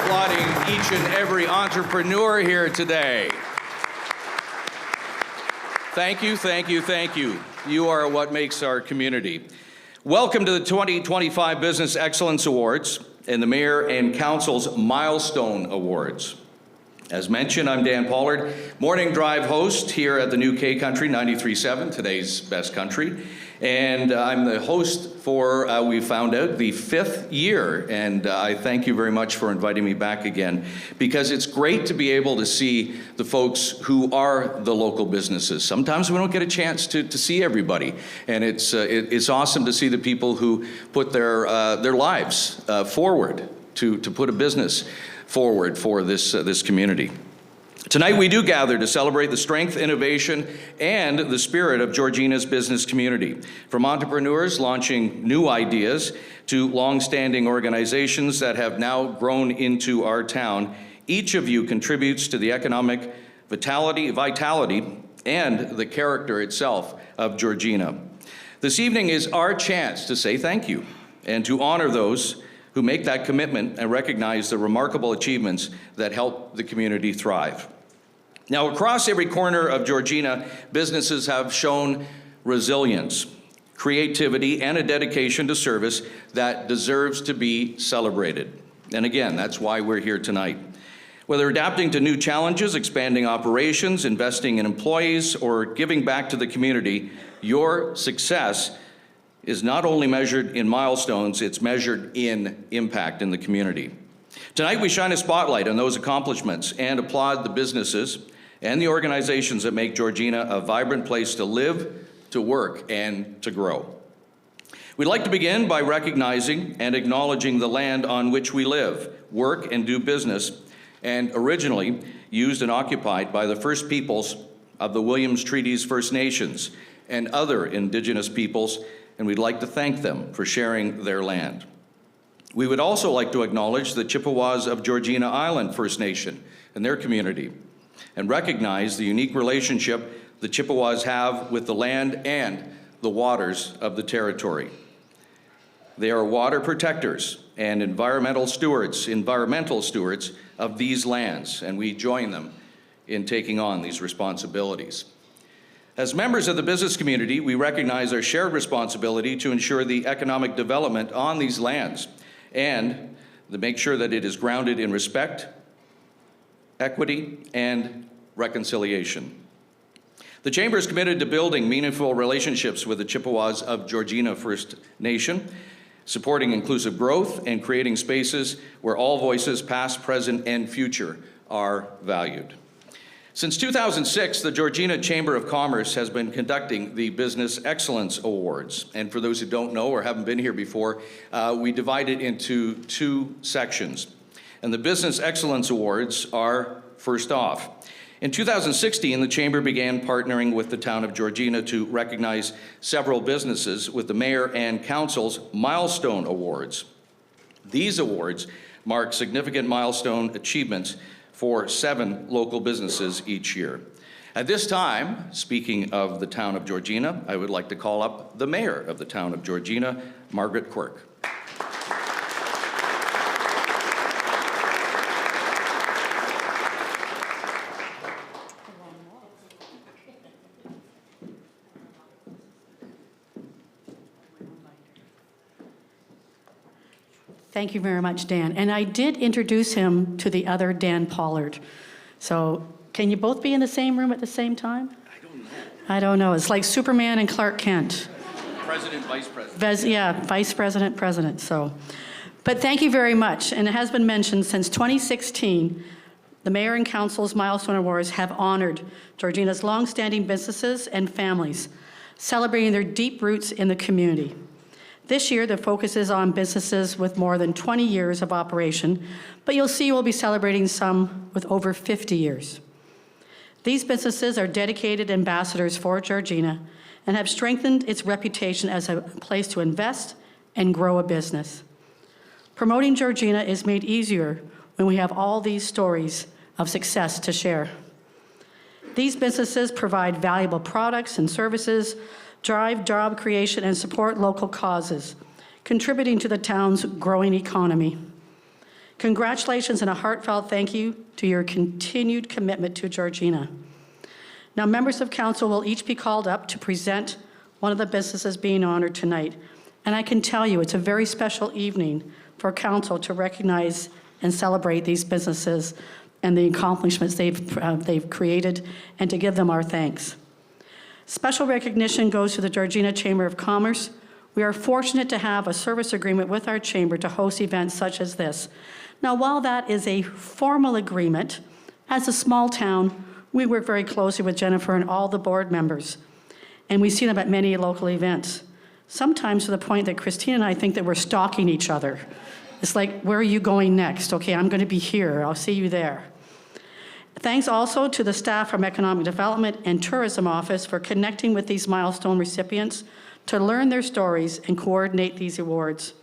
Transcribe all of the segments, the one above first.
applauding each and every entrepreneur here today. Thank you, thank you, thank you. You are what makes our community. Welcome to the 2025 Business Excellence Awards and the Mayor and Council's Milestone Awards. As mentioned, I'm Dan Pollard, morning drive host here at the new K Country 93.7, today's best country. And I'm the host for, we found out, the 5th year. And I thank you very much for inviting me back again, because it's great to be able to see the folks who are the local businesses. Sometimes we don't get a chance to see everybody. And it's awesome to see the people who put their lives forward to put a business forward for this community. Tonight we do gather to celebrate the strength, innovation, and the spirit of Georgina's business community. From entrepreneurs launching new ideas to long-standing organizations that have now grown into our town, each of you contributes to the economic vitality, and the character itself of Georgina. This evening is our chance to say thank you and to honor those who make that commitment and recognize the remarkable achievements that help the community thrive. Now, across every corner of Georgina, businesses have shown resilience, creativity, and a dedication to service that deserves to be celebrated. And again, that's why we're here tonight. Whether adapting to new challenges, expanding operations, investing in employees, or giving back to the community, your success is not only measured in milestones, it's measured in impact in the community. Tonight, we shine a spotlight on those accomplishments and applaud the businesses and the organizations that make Georgina a vibrant place to live, to work, and to grow. We'd like to begin by recognizing and acknowledging the land on which we live, work, and do business, and originally used and occupied by the first peoples of the Williams Treaties First Nations and other Indigenous peoples, and we'd like to thank them for sharing their land. We would also like to acknowledge the Chippewas of Georgina Island First Nation and their community, and recognize the unique relationship the Chippewas have with the land and the waters of the territory. They are water protectors and environmental stewards of these lands, and we join them in taking on these responsibilities. As members of the business community, we recognize our shared responsibility to ensure the economic development on these lands and to make sure that it is grounded in respect, equity, and reconciliation. The Chamber is committed to building meaningful relationships with the Chippewas of Georgina First Nation, supporting inclusive growth and creating spaces where all voices, past, present, and future, are valued. Since 2006, the Georgina Chamber of Commerce has been conducting the Business Excellence Awards. And for those who don't know or haven't been here before, we divide it into two sections. And the Business Excellence Awards are first off. In 2016, the Chamber began partnering with the town of Georgina to recognize several businesses with the Mayor and Council's Milestone Awards. These awards mark significant milestone achievements for 7 local businesses each year. At this time, speaking of the town of Georgina, I would like to call up the Mayor of the town of Georgina, Margaret Quirk. Thank you very much, Dan. And I did introduce him to the other Dan Pollard. So can you both be in the same room at the same time? I don't know. I don't know. It's like Superman and Clark Kent. President, Vice President. Vice President, President. So, but thank you very much. And it has been mentioned since 2016, the Mayor and Council's Milestone Awards have honored Georgina's longstanding businesses and families, celebrating their deep roots in the community. This year, the focus is on businesses with more than 20 years of operation, but you'll see we'll be celebrating some with over 50 years. These businesses are dedicated ambassadors for Georgina and have strengthened its reputation as a place to invest and grow a business. Promoting Georgina is made easier when we have all these stories of success to share. These businesses provide valuable products and services, drive job creation, and support local causes, contributing to the town's growing economy. Congratulations and a heartfelt thank you to your continued commitment to Georgina. Now, members of council will each be called up to present one of the businesses being honored tonight. And I can tell you, it's a very special evening for council to recognize and celebrate these businesses and the accomplishments they've created, and to give them our thanks. Special recognition goes to the Georgina Chamber of Commerce. We are fortunate to have a service agreement with our chamber to host events such as this. Now, while that is a formal agreement, as a small town, we work very closely with Jennifer and all the board members, and we see them at many local events. Sometimes to the point that Christine and I think that we're stalking each other. It's like, where are you going next? Okay, I'm going to be here. I'll see you there. Thanks also to the staff from Economic Development and Tourism Office for connecting with these milestone recipients to learn their stories and coordinate these awards.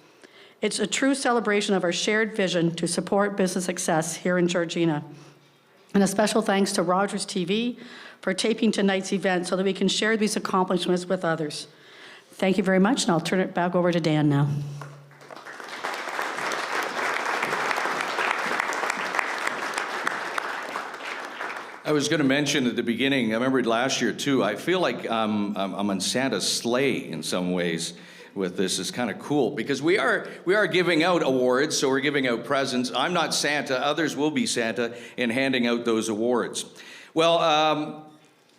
It's a true celebration of our shared vision to support business success here in Georgina. And a special thanks to Rogers TV for taping tonight's event so that we can share these accomplishments with others. Thank you very much, and I'll turn it back over to Dan now. I was going to mention at the beginning, I remember last year too, I feel like I'm on Santa's sleigh in some ways with this. It's kind of cool because we are giving out awards, so we're giving out presents. I'm not Santa, others will be Santa in handing out those awards. Well,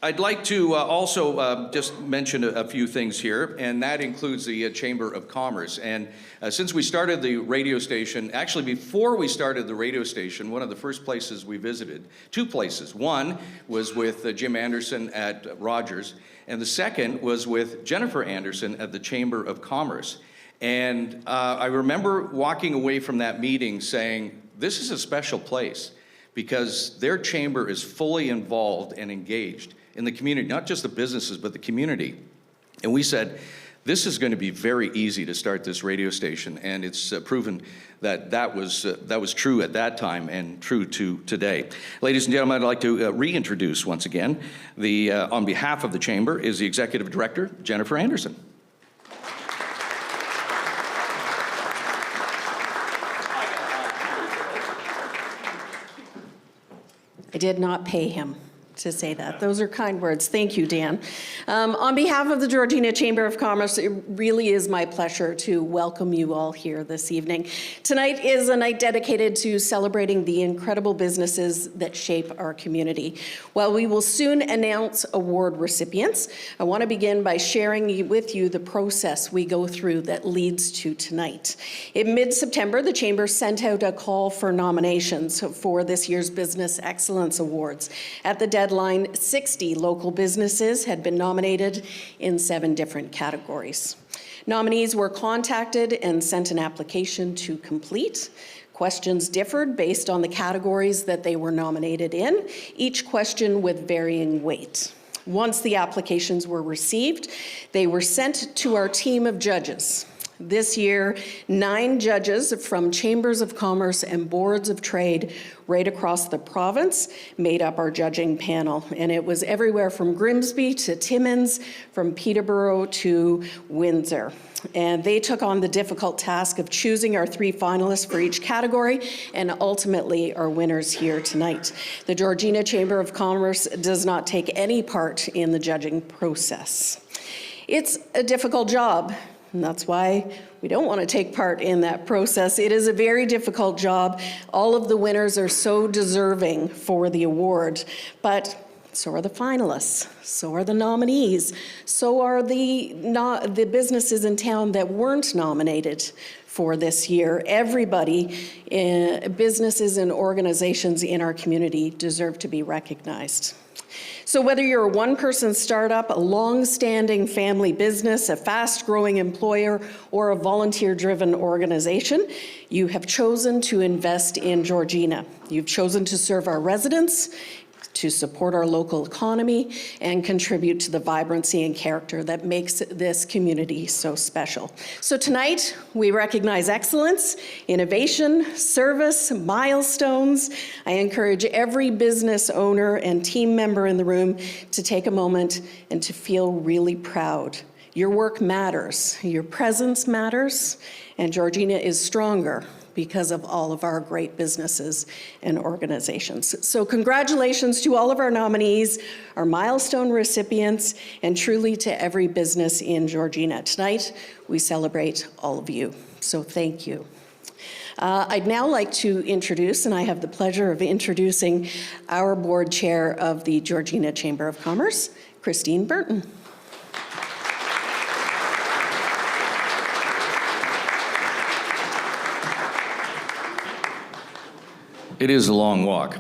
I'd like to also just mention a few things here, and that includes the Chamber of Commerce. And since we started the radio station, actually before we started the radio station, one of the first places we visited, two places. One was with Jim Anderson at Rogers, and the second was with Jennifer Anderson at the Chamber of Commerce. And I remember walking away from that meeting saying, this is a special place because their chamber is fully involved and engaged in the community, not just the businesses, but the community. And we said, this is going to be very easy to start this radio station, and it's proven that that was true at that time and true to today. Ladies and gentlemen, I'd like to reintroduce once again, on behalf of the Chamber, is the Executive Director, Jennifer Anderson. I did not pay him to say that. Those are kind words. Thank you, Dan. On behalf of the Georgina Chamber of Commerce, it really is my pleasure to welcome you all here this evening. Tonight is a night dedicated to celebrating the incredible businesses that shape our community. While we will soon announce award recipients, I want to begin by sharing with you the process we go through that leads to tonight. In mid-September, the Chamber sent out a call for nominations for this year's Business Excellence Awards. At the deadline, 60 local businesses had been nominated in 7 different categories. Nominees were contacted and sent an application to complete. Questions differed based on the categories that they were nominated in, each question with varying weight. Once the applications were received, they were sent to our team of judges. This year, 9 judges from chambers of commerce and boards of trade right across the province made up our judging panel. And it was everywhere from Grimsby to Timmins, from Peterborough to Windsor. And they took on the difficult task of choosing our 3 finalists for each category and ultimately our winners here tonight. The Georgina Chamber of Commerce does not take any part in the judging process. It's a difficult job. And that's why we don't want to take part in that process. It is a very difficult job. All of the winners are so deserving for the award, but so are the finalists, so are the nominees, so are the businesses in town that weren't nominated for this year. Everybody, businesses and organizations in our community deserve to be recognized. So whether you're a one-person startup, a long-standing family business, a fast-growing employer, or a volunteer-driven organization, you have chosen to invest in Georgina. You've chosen to serve our residents, to support our local economy, and contribute to the vibrancy and character that makes this community so special. So tonight, we recognize excellence, innovation, service, milestones. I encourage every business owner and team member in the room to take a moment and to feel really proud. Your work matters, your presence matters, and Georgina is stronger because of all of our great businesses and organizations. So congratulations to all of our nominees, our milestone recipients, and truly to every business in Georgina. Tonight, we celebrate all of you. So thank you. I'd now like to introduce, and I have the pleasure of introducing our board chair of the Georgina Chamber of Commerce, Christine Burton. It is a long walk.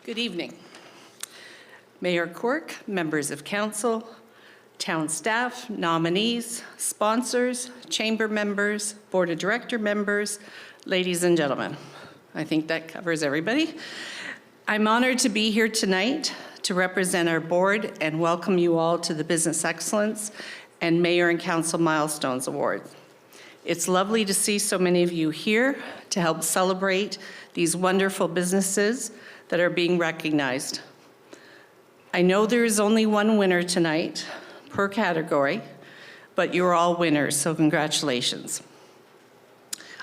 Good evening. Mayor Quirk, members of council, town staff, nominees, sponsors, chamber members, board of director members, ladies and gentlemen. I think that covers everybody. I'm honored to be here tonight to represent our board and welcome you all to the Business Excellence and Mayor and Council Milestones Award. It's lovely to see so many of you here to help celebrate these wonderful businesses that are being recognized. I know there is only one winner tonight per category, but you're all winners, so congratulations.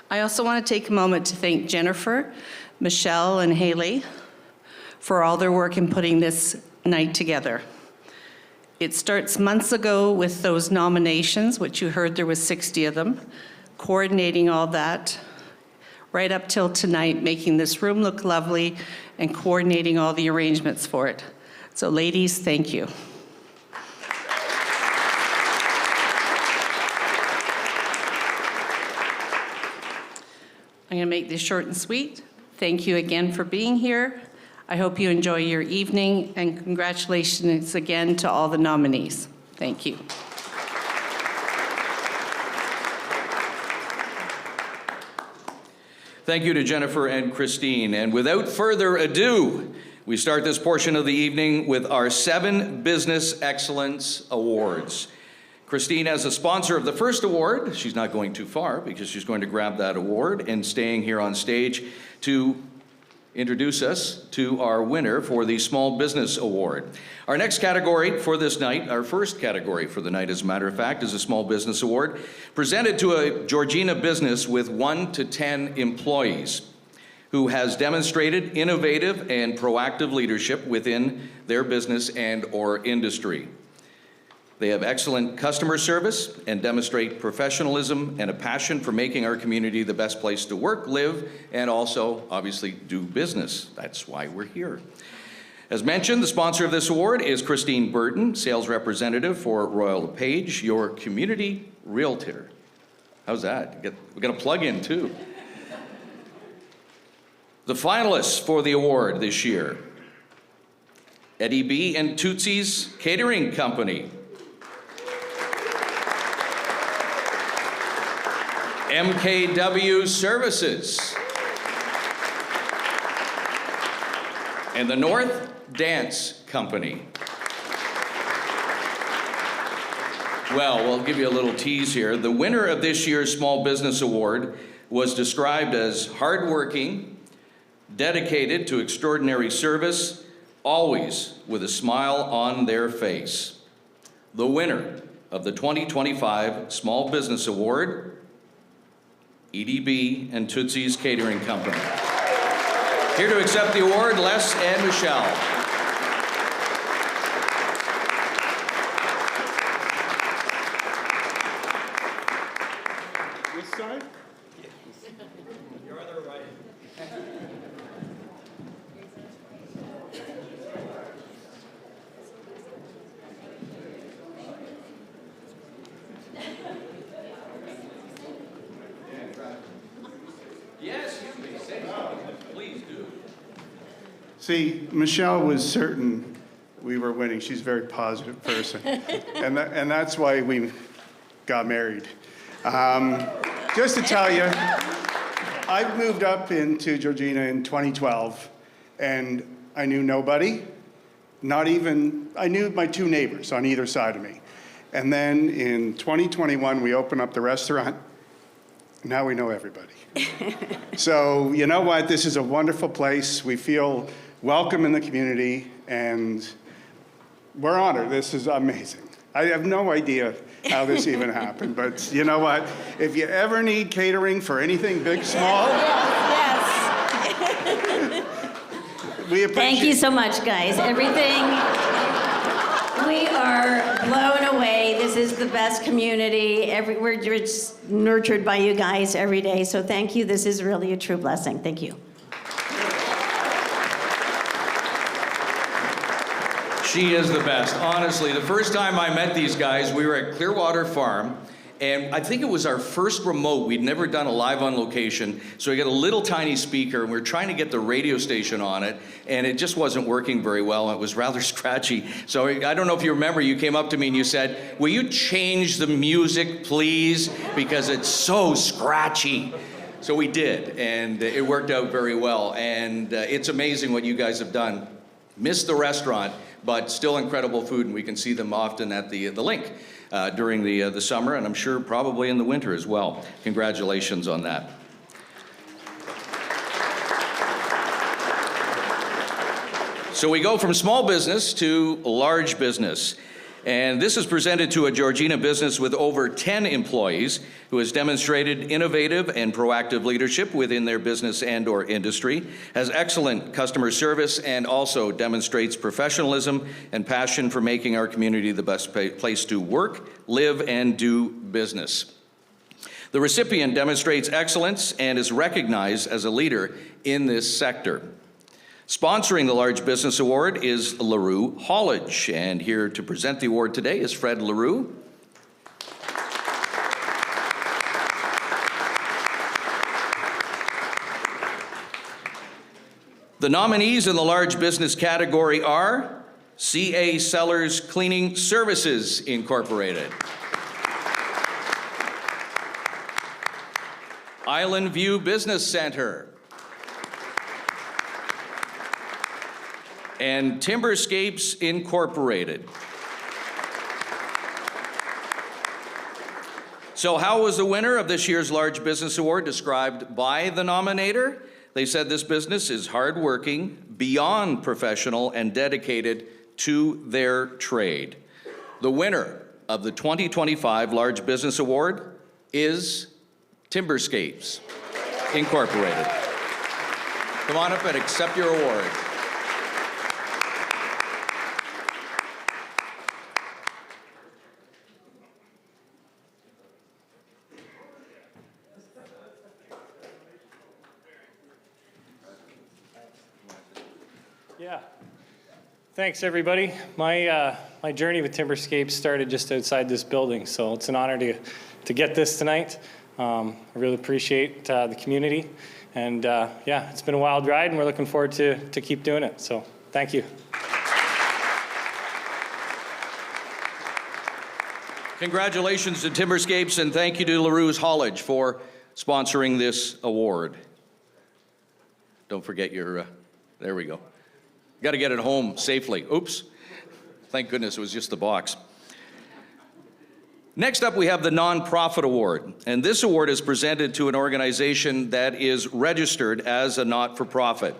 I also want to take a moment to thank Jennifer, Michelle, and Haley for all their work in putting this night together. It starts months ago with those nominations, which you heard there was 60 of them, coordinating all that, right up till tonight, making this room look lovely and coordinating all the arrangements for it. So ladies, thank you. I'm gonna make this short and sweet. Thank you again for being here. I hope you enjoy your evening, and congratulations again to all the nominees. Thank you. Thank you to Jennifer and Christine. And without further ado, we start this portion of the evening with our 7 Business Excellence Awards. Christine, as a sponsor of the first award, she's not going too far because she's going to grab that award and staying here on stage to introduce us to our winner for the Small Business Award. Our next category for this night, our first category for the night, as a matter of fact, is a Small Business Award presented to a Georgina business with 1 to 10 employees who has demonstrated innovative and proactive leadership within their business and or industry. They have excellent customer service and demonstrate professionalism and a passion for making our community the best place to work, live, and also, obviously, do business. That's why we're here. As mentioned, the sponsor of this award is Christine Burton, sales representative for Royal LePage, your community realtor. How's that? We got a plug-in, too. The finalists for the award this year: Eddie B. and Tootsie's Catering Company, MKW Services, and the North Dance Company. Well, we'll give you a little tease here. The winner of this year's Small Business Award was described as hardworking, dedicated to extraordinary service, always with a smile on their face. The winner of the 2025 Small Business Award, EDB and Tootsie's Catering Company. Here to accept the award, Les and Michelle. This side? Your other right. Yes, you may say so. Please do. See, Michelle was certain we were winning. She's a very positive person. and that's why we got married. Just to tell you, I moved up into Georgina in 2012, and I knew nobody, I knew my 2 neighbors on either side of me. And then in 2021, we opened up the restaurant, now we know everybody. So you know what? This is a wonderful place. We feel welcome in the community, and we're honored. This is amazing. I have no idea how this even happened, but you know what? If you ever need catering for anything big, small, we appreciate. Thank you so much, guys. Everything, we are blown away. This is the best community. We're just nurtured by you guys every day, so thank you. This is really a true blessing. Thank you. She is the best. Honestly, the first time I met these guys, we were at Clearwater Farm, and I think it was our first remote. We'd never done a live on location, so we got a little tiny speaker, and we were trying to get the radio station on it, and it just wasn't working very well. It was rather scratchy. So I don't know if you remember, you came up to me and you said, "Will you change the music, please? Because it's so scratchy." So we did, and it worked out very well. And it's amazing what you guys have done. Missed the restaurant, but still incredible food, and we can see them often at the link during the summer, and I'm sure probably in the winter as well. Congratulations on that. So we go from small business to large business. And this is presented to a Georgina business with over 10 employees who has demonstrated innovative and proactive leadership within their business and/or industry, has excellent customer service, and also demonstrates professionalism and passion for making our community the best place to work, live, and do business. The recipient demonstrates excellence and is recognized as a leader in this sector. Sponsoring the Large Business Award is LaRue Haulage, and here to present the award today is Fred LaRue. The nominees in the large business category are CA Sellers Cleaning Services Incorporated, Island View Business Center, and Timberscapes Incorporated. So how was the winner of this year's Large Business Award described by the nominator? They said this business is hardworking, beyond professional, and dedicated to their trade. The winner of the 2025 Large Business Award is Timberscapes Incorporated. Come on up and accept your award. Yeah. Thanks, everybody. My journey with Timberscapes started just outside this building, so it's an honor to get this tonight. I really appreciate the community, and yeah, it's been a wild ride, and we're looking forward to keep doing it. So thank you. Congratulations to Timberscapes, and thank you to LaRue's Haulage for sponsoring this award. Don't forget your, there we go. Got to get it home safely. Oops. Thank goodness it was just the box. Next up, we have the Nonprofit Award, and this award is presented to an organization that is registered as a not-for-profit.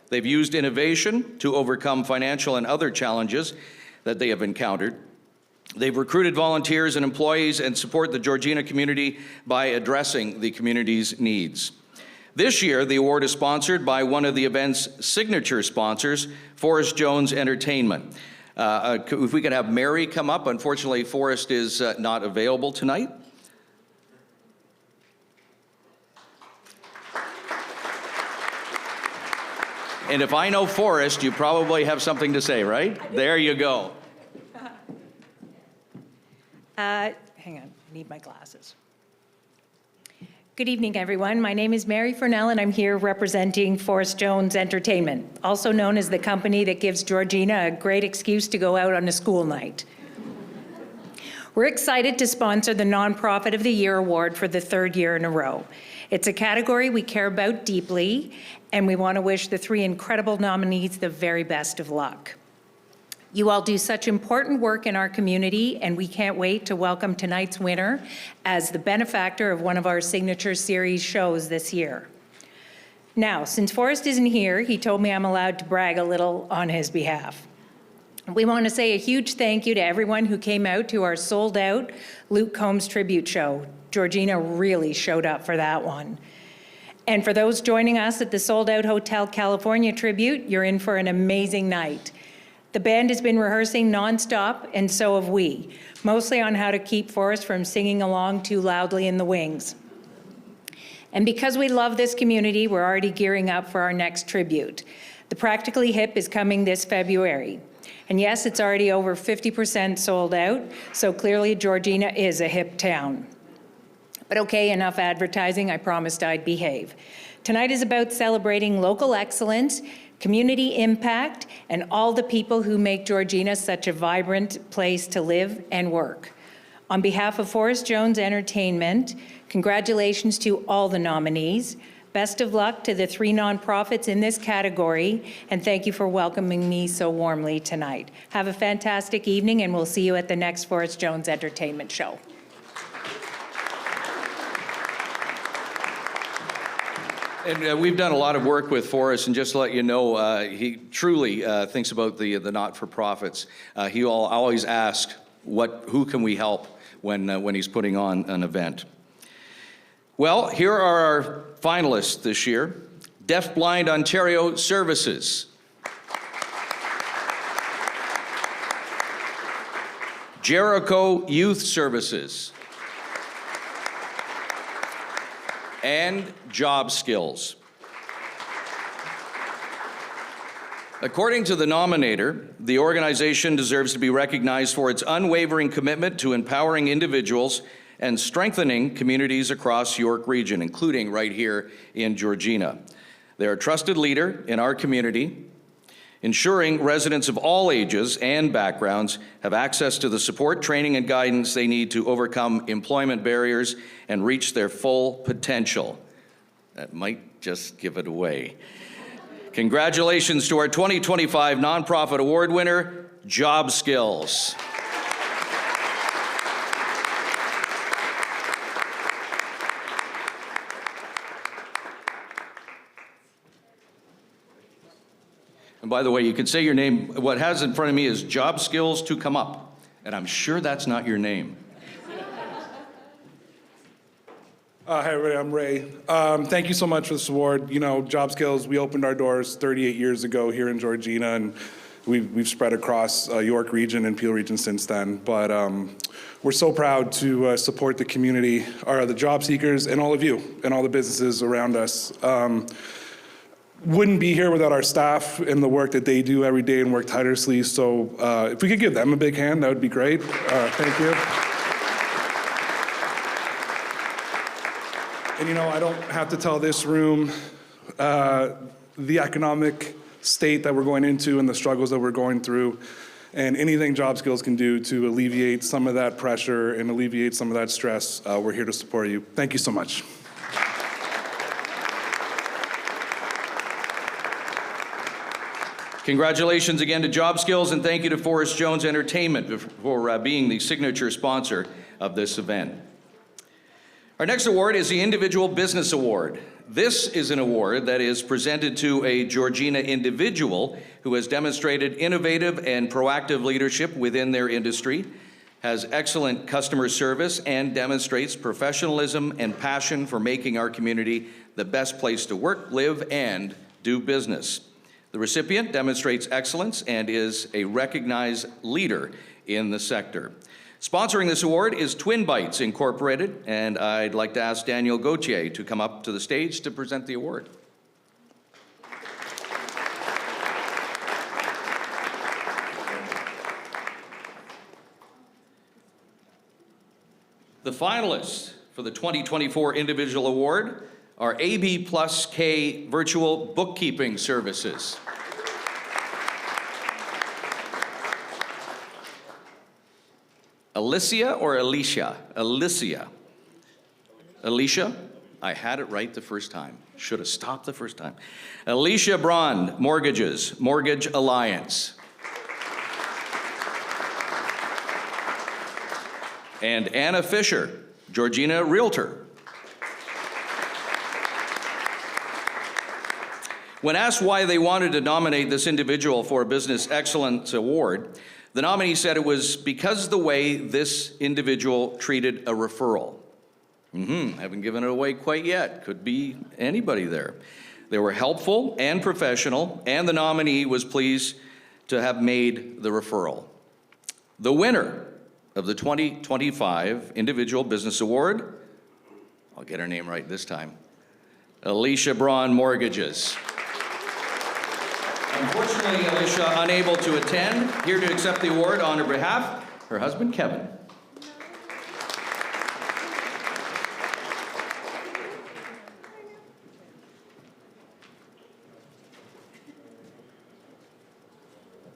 They've used innovation to overcome financial and other challenges that they have encountered. They've recruited volunteers and employees and support the Georgina community by addressing the community's needs. This year, the award is sponsored by one of the event's signature sponsors, Forrest Jones Entertainment. If we could have Mary come up. Unfortunately, Forrest is not available tonight. And if I know Forrest, you probably have something to say, right? There you go. Hang on, I need my glasses. Good evening, everyone. My name is Mary Furnell, and I'm here representing Forrest Jones Entertainment, also known as the company that gives Georgina a great excuse to go out on a school night. We're excited to sponsor the Nonprofit of the Year Award for the third year in a row. It's a category we care about deeply, and we want to wish the three incredible nominees the very best of luck. You all do such important work in our community, and we can't wait to welcome tonight's winner as the benefactor of one of our signature series shows this year. Now, since Forrest isn't here, he told me I'm allowed to brag a little on his behalf. We want to say a huge thank you to everyone who came out to our sold-out Luke Combs tribute show. Georgina really showed up for that one. And for those joining us at the sold-out Hotel California tribute, you're in for an amazing night. The band has been rehearsing nonstop, and so have we, mostly on how to keep Forrest from singing along too loudly in the wings. And because we love this community, we're already gearing up for our next tribute. The Practically Hip is coming this February. And yes, it's already over 50% sold out, so clearly Georgina is a hip town. But okay, enough advertising, I promised I'd behave. Tonight is about celebrating local excellence, community impact, and all the people who make Georgina such a vibrant place to live and work. On behalf of Forrest Jones Entertainment, congratulations to all the nominees. Best of luck to the 3 nonprofits in this category, and thank you for welcoming me so warmly tonight. Have a fantastic evening, and we'll see you at the next Forrest Jones Entertainment show. And we've done a lot of work with Forrest, and just to let you know, he truly thinks about the not-for-profits. He always asks, who can we help when he's putting on an event. Well, here are our finalists this year. Deafblind Ontario Services. Jericho Youth Services. And Job Skills. According to the nominator, the organization deserves to be recognized for its unwavering commitment to empowering individuals and strengthening communities across York Region, including right here in Georgina. They're a trusted leader in our community, ensuring residents of all ages and backgrounds have access to the support, training, and guidance they need to overcome employment barriers and reach their full potential. That might just give it away. Congratulations to our 2025 Nonprofit Award winner, Job Skills. And by the way, you can say your name. What has in front of me is Job Skills to come up. And I'm sure that's not your name. Hi, everybody. I'm Ray. Thank you so much for this award. You know, Job Skills, we opened our doors 38 years ago here in Georgina, and we've spread across York Region and Peel Region since then. But we're so proud to support the community, the job seekers, and all of you, and all the businesses around us. Wouldn't be here without our staff and the work that they do every day and work tirelessly. So if we could give them a big hand, that would be great. Thank you. And you know, I don't have to tell this room the economic state that we're going into and the struggles that we're going through, and anything Job Skills can do to alleviate some of that pressure and alleviate some of that stress, we're here to support you. Thank you so much. Congratulations again to Job Skills, and thank you to Forrest Jones Entertainment for being the signature sponsor of this event. Our next award is the Individual Business Award. This is an award that is presented to a Georgina individual who has demonstrated innovative and proactive leadership within their industry, has excellent customer service, and demonstrates professionalism and passion for making our community the best place to work, live, and do business. The recipient demonstrates excellence and is a recognized leader in the sector. Sponsoring this award is Twin Bites Incorporated, and I'd like to ask Daniel Gauthier to come up to the stage to present the award. The finalists for the 2024 Individual Award are AB Plus K Virtual Bookkeeping Services. Alicia or Alicia? Alicia. Alicia? I had it right the first time. Should have stopped the first time. Alicia Braun, Mortgages, Mortgage Alliance. And Anna Fisher, Georgina Realtor. When asked why they wanted to nominate this individual for a Business Excellence Award, the nominee said it was because of the way this individual treated a referral. Haven't given it away quite yet. Could be anybody there. They were helpful and professional, and the nominee was pleased to have made the referral. The winner of the 2025 Individual Business Award, I'll get her name right this time, Alicia Braun Mortgages. Unfortunately, Alicia unable to attend. Here to accept the award on her behalf, her husband, Kevin.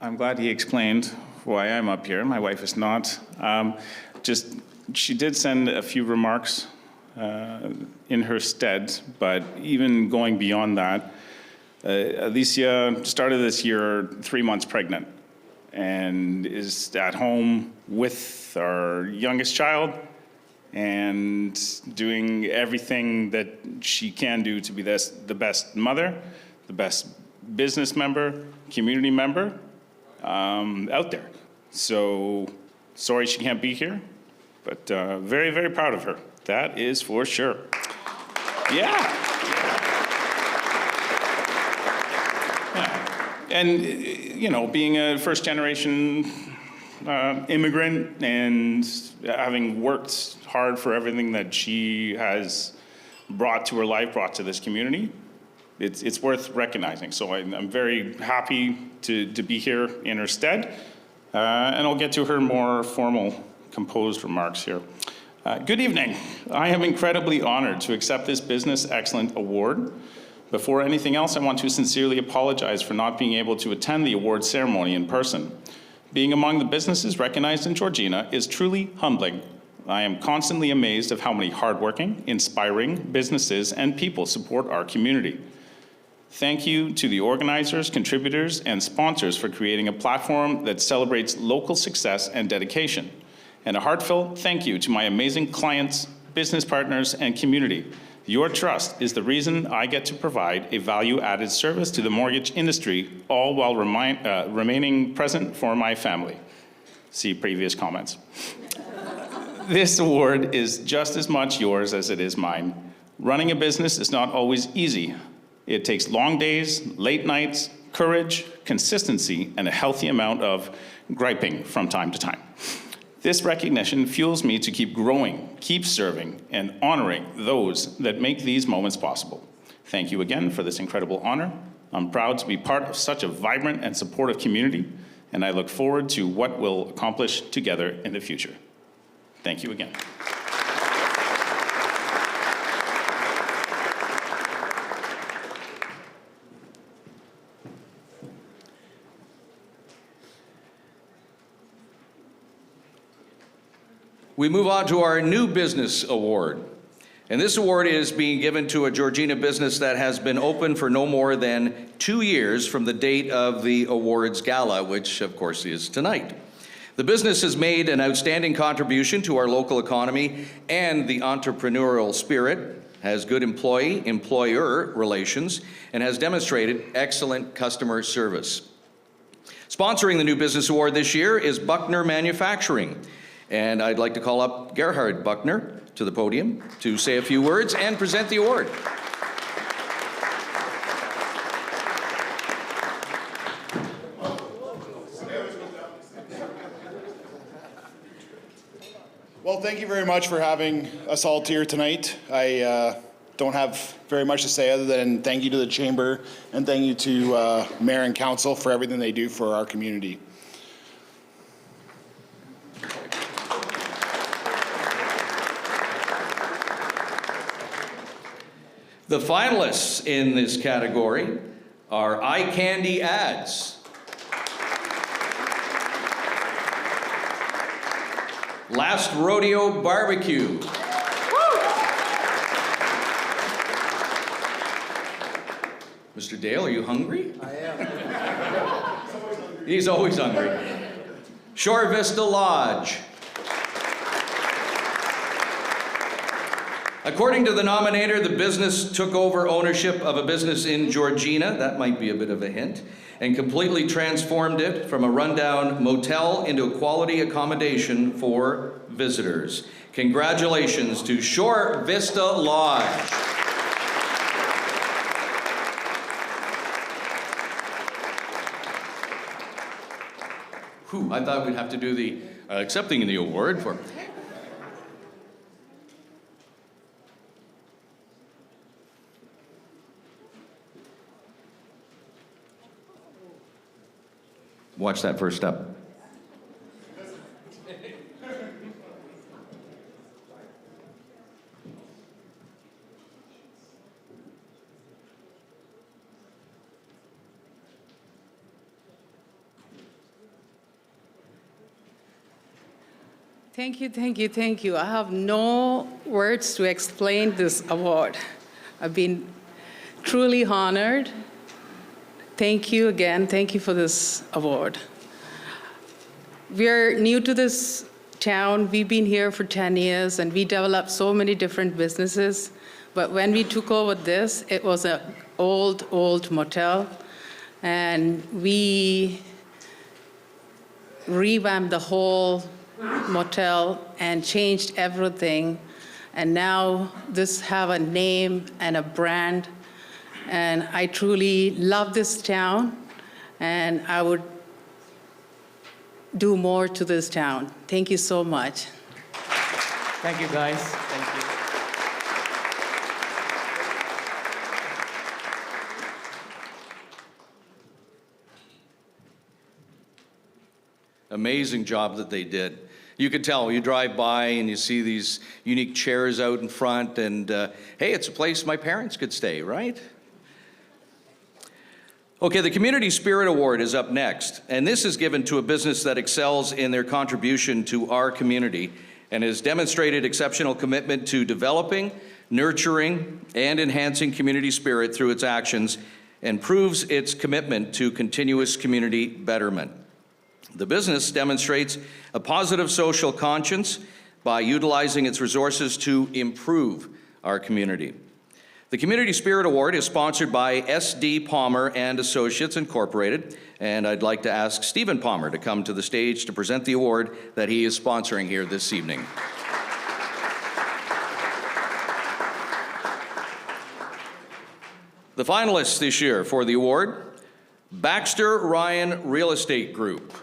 I'm glad he explained why I'm up here. My wife is not. She did send a few remarks in her stead, but even going beyond that, Alicia started this year 3 months pregnant and is at home with our youngest child and doing everything that she can do to be the best mother, the best business member, community member out there. So sorry she can't be here, but very, very proud of her. That is for sure. Yeah. And, being a first-generation immigrant and having worked hard for everything that she has brought to her life, brought to this community, it's worth recognizing. So I'm very happy to be here in her stead, and I'll get to her more formal, composed remarks here. Good evening. I am incredibly honored to accept this Business Excellence Award. Before anything else, I want to sincerely apologize for not being able to attend the award ceremony in person. Being among the businesses recognized in Georgina is truly humbling. I am constantly amazed of how many hardworking, inspiring businesses and people support our community. Thank you to the organizers, contributors, and sponsors for creating a platform that celebrates local success and dedication. And a heartfelt thank you to my amazing clients, business partners, and community. Your trust is the reason I get to provide a value-added service to the mortgage industry, all while remaining present for my family. See previous comments. This award is just as much yours as it is mine. Running a business is not always easy. It takes long days, late nights, courage, consistency, and a healthy amount of griping from time to time. This recognition fuels me to keep growing, keep serving, and honoring those that make these moments possible. Thank you again for this incredible honor. I'm proud to be part of such a vibrant and supportive community, and I look forward to what we'll accomplish together in the future. Thank you again. We move on to our new business award. And this award is being given to a Georgina business that has been open for no more than 2 years from the date of the awards gala, which of course is tonight. The business has made an outstanding contribution to our local economy and the entrepreneurial spirit, has good employee-employer relations, and has demonstrated excellent customer service. Sponsoring the new business award this year is Buckner Manufacturing. And I'd like to call up Gerhard Buckner to the podium to say a few words and present the award. Well, thank you very much for having us all here tonight. I don't have very much to say other than thank you to the Chamber and thank you to Mayor and Council for everything they do for our community. The finalists in this category are Eye Candy Ads, Last Rodeo Barbecue, Mr. Dale, are you hungry? I am. He's always hungry. Shore Vista Lodge, According to the nominator, the business took over ownership of a business in Georgina, that might be a bit of a hint, and completely transformed it from a rundown motel into a quality accommodation for visitors. Congratulations to Shore Vista Lodge. Whew, I thought we'd have to do the accepting the award for. Watch that first step. Thank you, thank you, thank you. I have no words to explain this award. I've been truly honored. Thank you again. Thank you for this award. We're new to this town. We've been here for 10 years, and we developed so many different businesses. But when we took over this, it was an old motel, and we revamped the whole motel and changed everything. And now this have a name and a brand. And I truly love this town, and I would do more to this town. Thank you so much. Thank you, guys. Thank you. Amazing job that they did. You could tell, you drive by and you see these unique chairs out in front, and hey, it's a place my parents could stay, right? Okay, the Community Spirit Award is up next, and this is given to a business that excels in their contribution to our community and has demonstrated exceptional commitment to developing, nurturing, and enhancing community spirit through its actions and proves its commitment to continuous community betterment. The business demonstrates a positive social conscience by utilizing its resources to improve our community. The Community Spirit Award is sponsored by S.D. Palmer and Associates Incorporated, and I'd like to ask Stephen Palmer to come to the stage to present the award that he is sponsoring here this evening. The finalists this year for the award, Baxter Ryan Real Estate Group,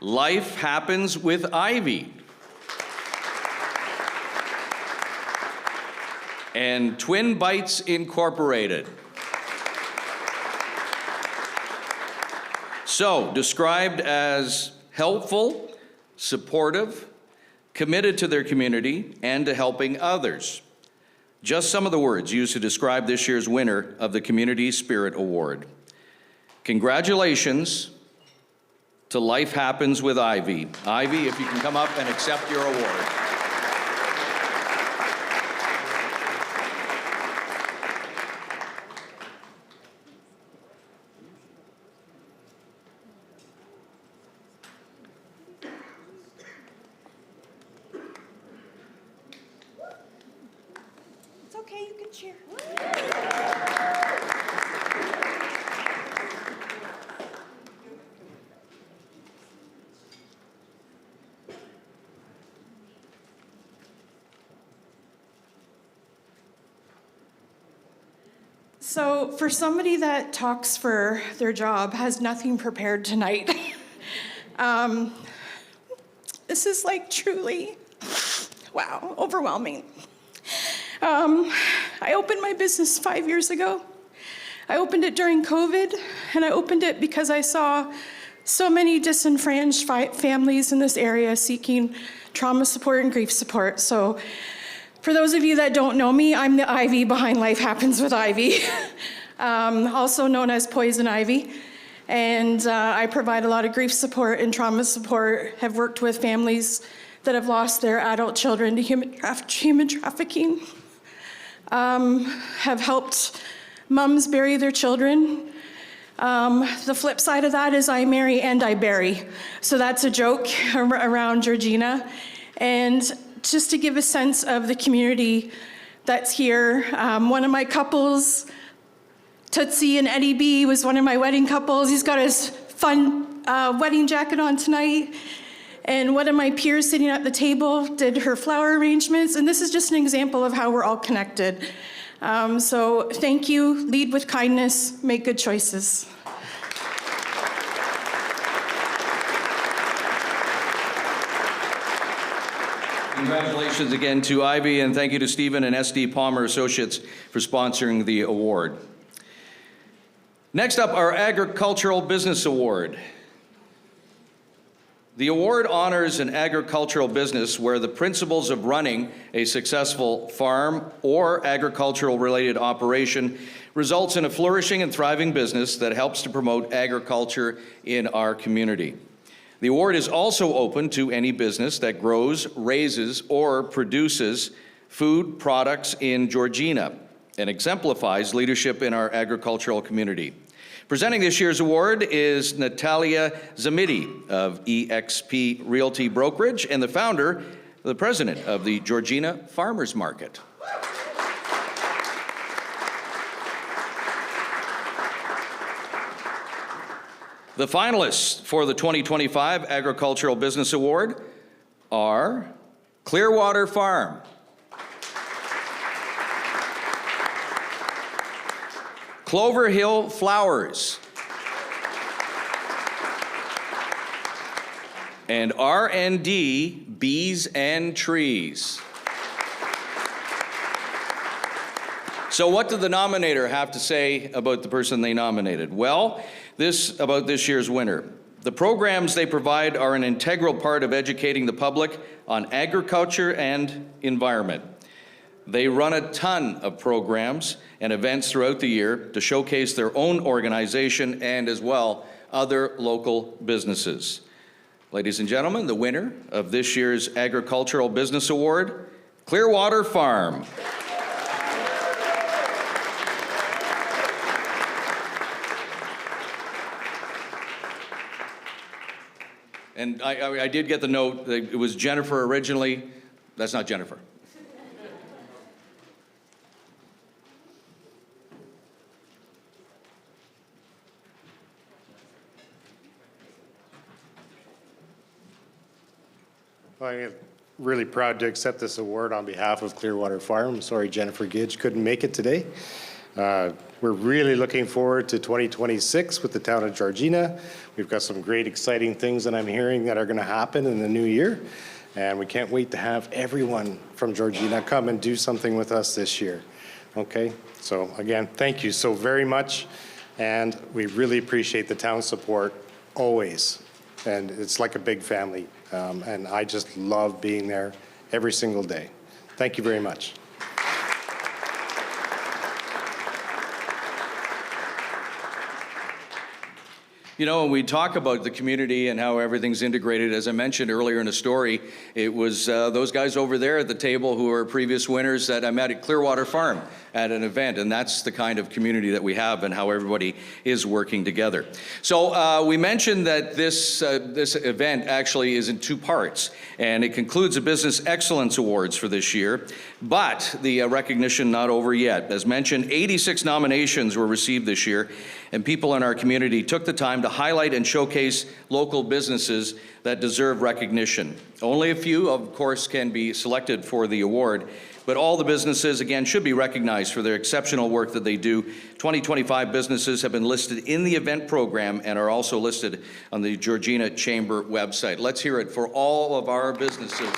Life Happens with Ivy, and Twin Bites Incorporated. So, described as helpful, supportive, committed to their community, and to helping others. Just some of the words used to describe this year's winner of the Community Spirit Award. Congratulations to Life Happens with Ivy. Ivy, if you can come up and accept your award. It's okay, you can cheer. So for somebody that talks for their job, has nothing prepared tonight, this is like truly, wow, overwhelming. I opened my business 5 years ago. I opened it during COVID, and I opened it because I saw so many disenfranchised families in this area seeking trauma support and grief support. So for those of you that don't know me, I'm the Ivy behind Life Happens with Ivy, also known as Poison Ivy. And I provide a lot of grief support and trauma support, have worked with families that have lost their adult children to human trafficking, have helped moms bury their children, The flip side of that is I marry and I bury. So that's a joke around Georgina. And just to give a sense of the community that's here, one of my couples, Tootsie and Eddie B, was one of my wedding couples. He's got his fun wedding jacket on tonight. And one of my peers sitting at the table did her flower arrangements. And this is just an example of how we're all connected. So thank you, lead with kindness, make good choices. Congratulations again to Ivy, and thank you to Stephen and SD Palmer Associates for sponsoring the award. Next up, our Agricultural Business Award. The award honors an agricultural business where the principles of running a successful farm or agricultural-related operation results in a flourishing and thriving business that helps to promote agriculture in our community. The award is also open to any business that grows, raises, or produces food products in Georgina and exemplifies leadership in our agricultural community. Presenting this year's award is Natalia Zamiti of EXP Realty Brokerage and the president of the Georgina Farmers Market. The finalists for the 2025 Agricultural Business Award are Clearwater Farm, Clover Hill Flowers, and R&D Bees and Trees. So what did the nominator have to say about the person they nominated? Well, about this year's winner. The programs they provide are an integral part of educating the public on agriculture and environment. They run a ton of programs and events throughout the year to showcase their own organization and as well other local businesses. Ladies and gentlemen, the winner of this year's Agricultural Business Award, Clearwater Farm. And I did get the note that it was Jennifer originally. That's not Jennifer. Well, I'm really proud to accept this award on behalf of Clearwater Farm. Sorry Jennifer Gidge couldn't make it today. We're really looking forward to 2026 with the town of Georgina. We've got some great exciting things that I'm hearing that are going to happen in the new year. And we can't wait to have everyone from Georgina come and do something with us this year. Okay, so again, thank you so very much. And we really appreciate the town's support always. And it's like a big family. And I just love being there every single day. Thank you very much. You know, when we talk about the community and how everything's integrated, as I mentioned earlier in the story, it was those guys over there at the table who are previous winners that I met at Clearwater Farm at an event, and that's the kind of community that we have and how everybody is working together. So we mentioned that this event actually is in two parts, and it concludes the Business Excellence Awards for this year, but the recognition not over yet. As mentioned, 86 nominations were received this year, and people in our community took the time to highlight and showcase local businesses that deserve recognition. Only a few, of course, can be selected for the award, but all the businesses, again, should be recognized for their exceptional work that they do. 2025 businesses have been listed in the event program and are also listed on the Georgina Chamber website. Let's hear it for all of our businesses.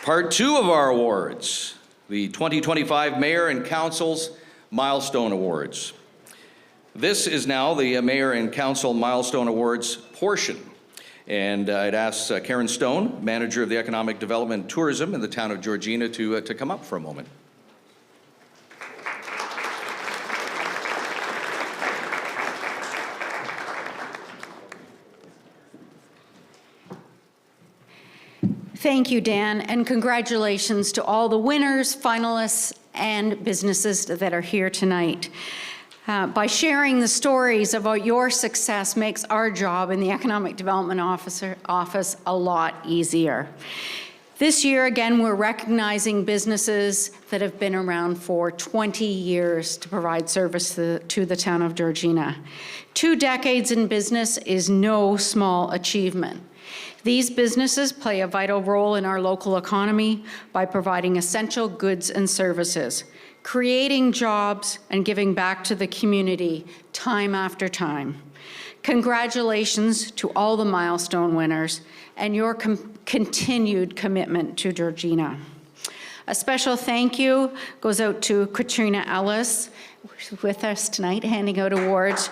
Part two of our awards, the 2025 Mayor and Council's Milestone Awards. This is now the Mayor and Council Milestone Awards portion. And I'd ask Karen Stone, Manager of the Economic Development and Tourism in the town of Georgina, to come up for a moment. Thank you, Dan, and congratulations to all the winners, finalists, and businesses that are here tonight. By sharing the stories about your success makes our job in the Economic Development Office a lot easier. This year, again, we're recognizing businesses that have been around for 20 years to provide service to the town of Georgina. 2 decades in business is no small achievement. These businesses play a vital role in our local economy by providing essential goods and services, creating jobs, and giving back to the community time after time. Congratulations to all the Milestone winners and your continued commitment to Georgina. A special thank you goes out to Katrina Ellis, who's with us tonight, handing out awards.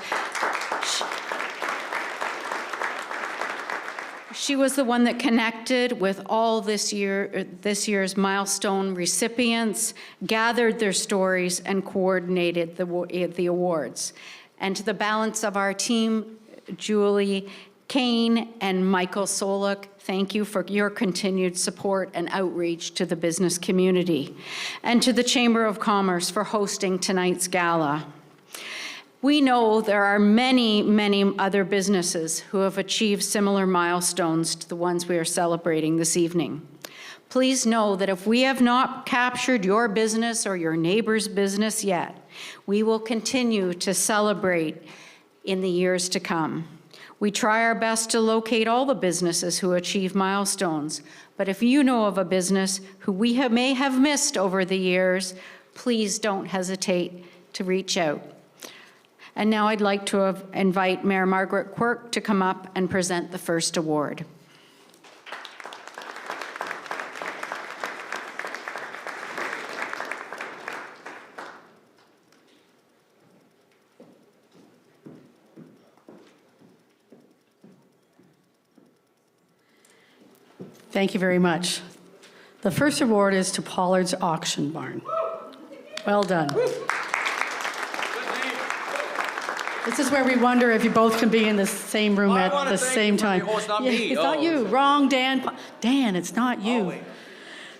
She was the one that connected with all this year's Milestone recipients, gathered their stories, and coordinated the awards. And to the balance of our team, Julie Kane and Michael Solik, thank you for your continued support and outreach to the business community. And to the Chamber of Commerce for hosting tonight's gala. We know there are many, many other businesses who have achieved similar milestones to the ones we are celebrating this evening. Please know that if we have not captured your business or your neighbor's business yet, we will continue to celebrate in the years to come. We try our best to locate all the businesses who achieve milestones, but if you know of a business who we may have missed over the years, please don't hesitate to reach out. And now I'd like to invite Mayor Margaret Quirk to come up and present the first award. Thank you very much. The first award is to Pollard's Auction Barn. Well done. This is where we wonder if you both can be in the same room at the same time. Oh, it's not me. It's not you. Wrong, Dan. Dan, it's not you.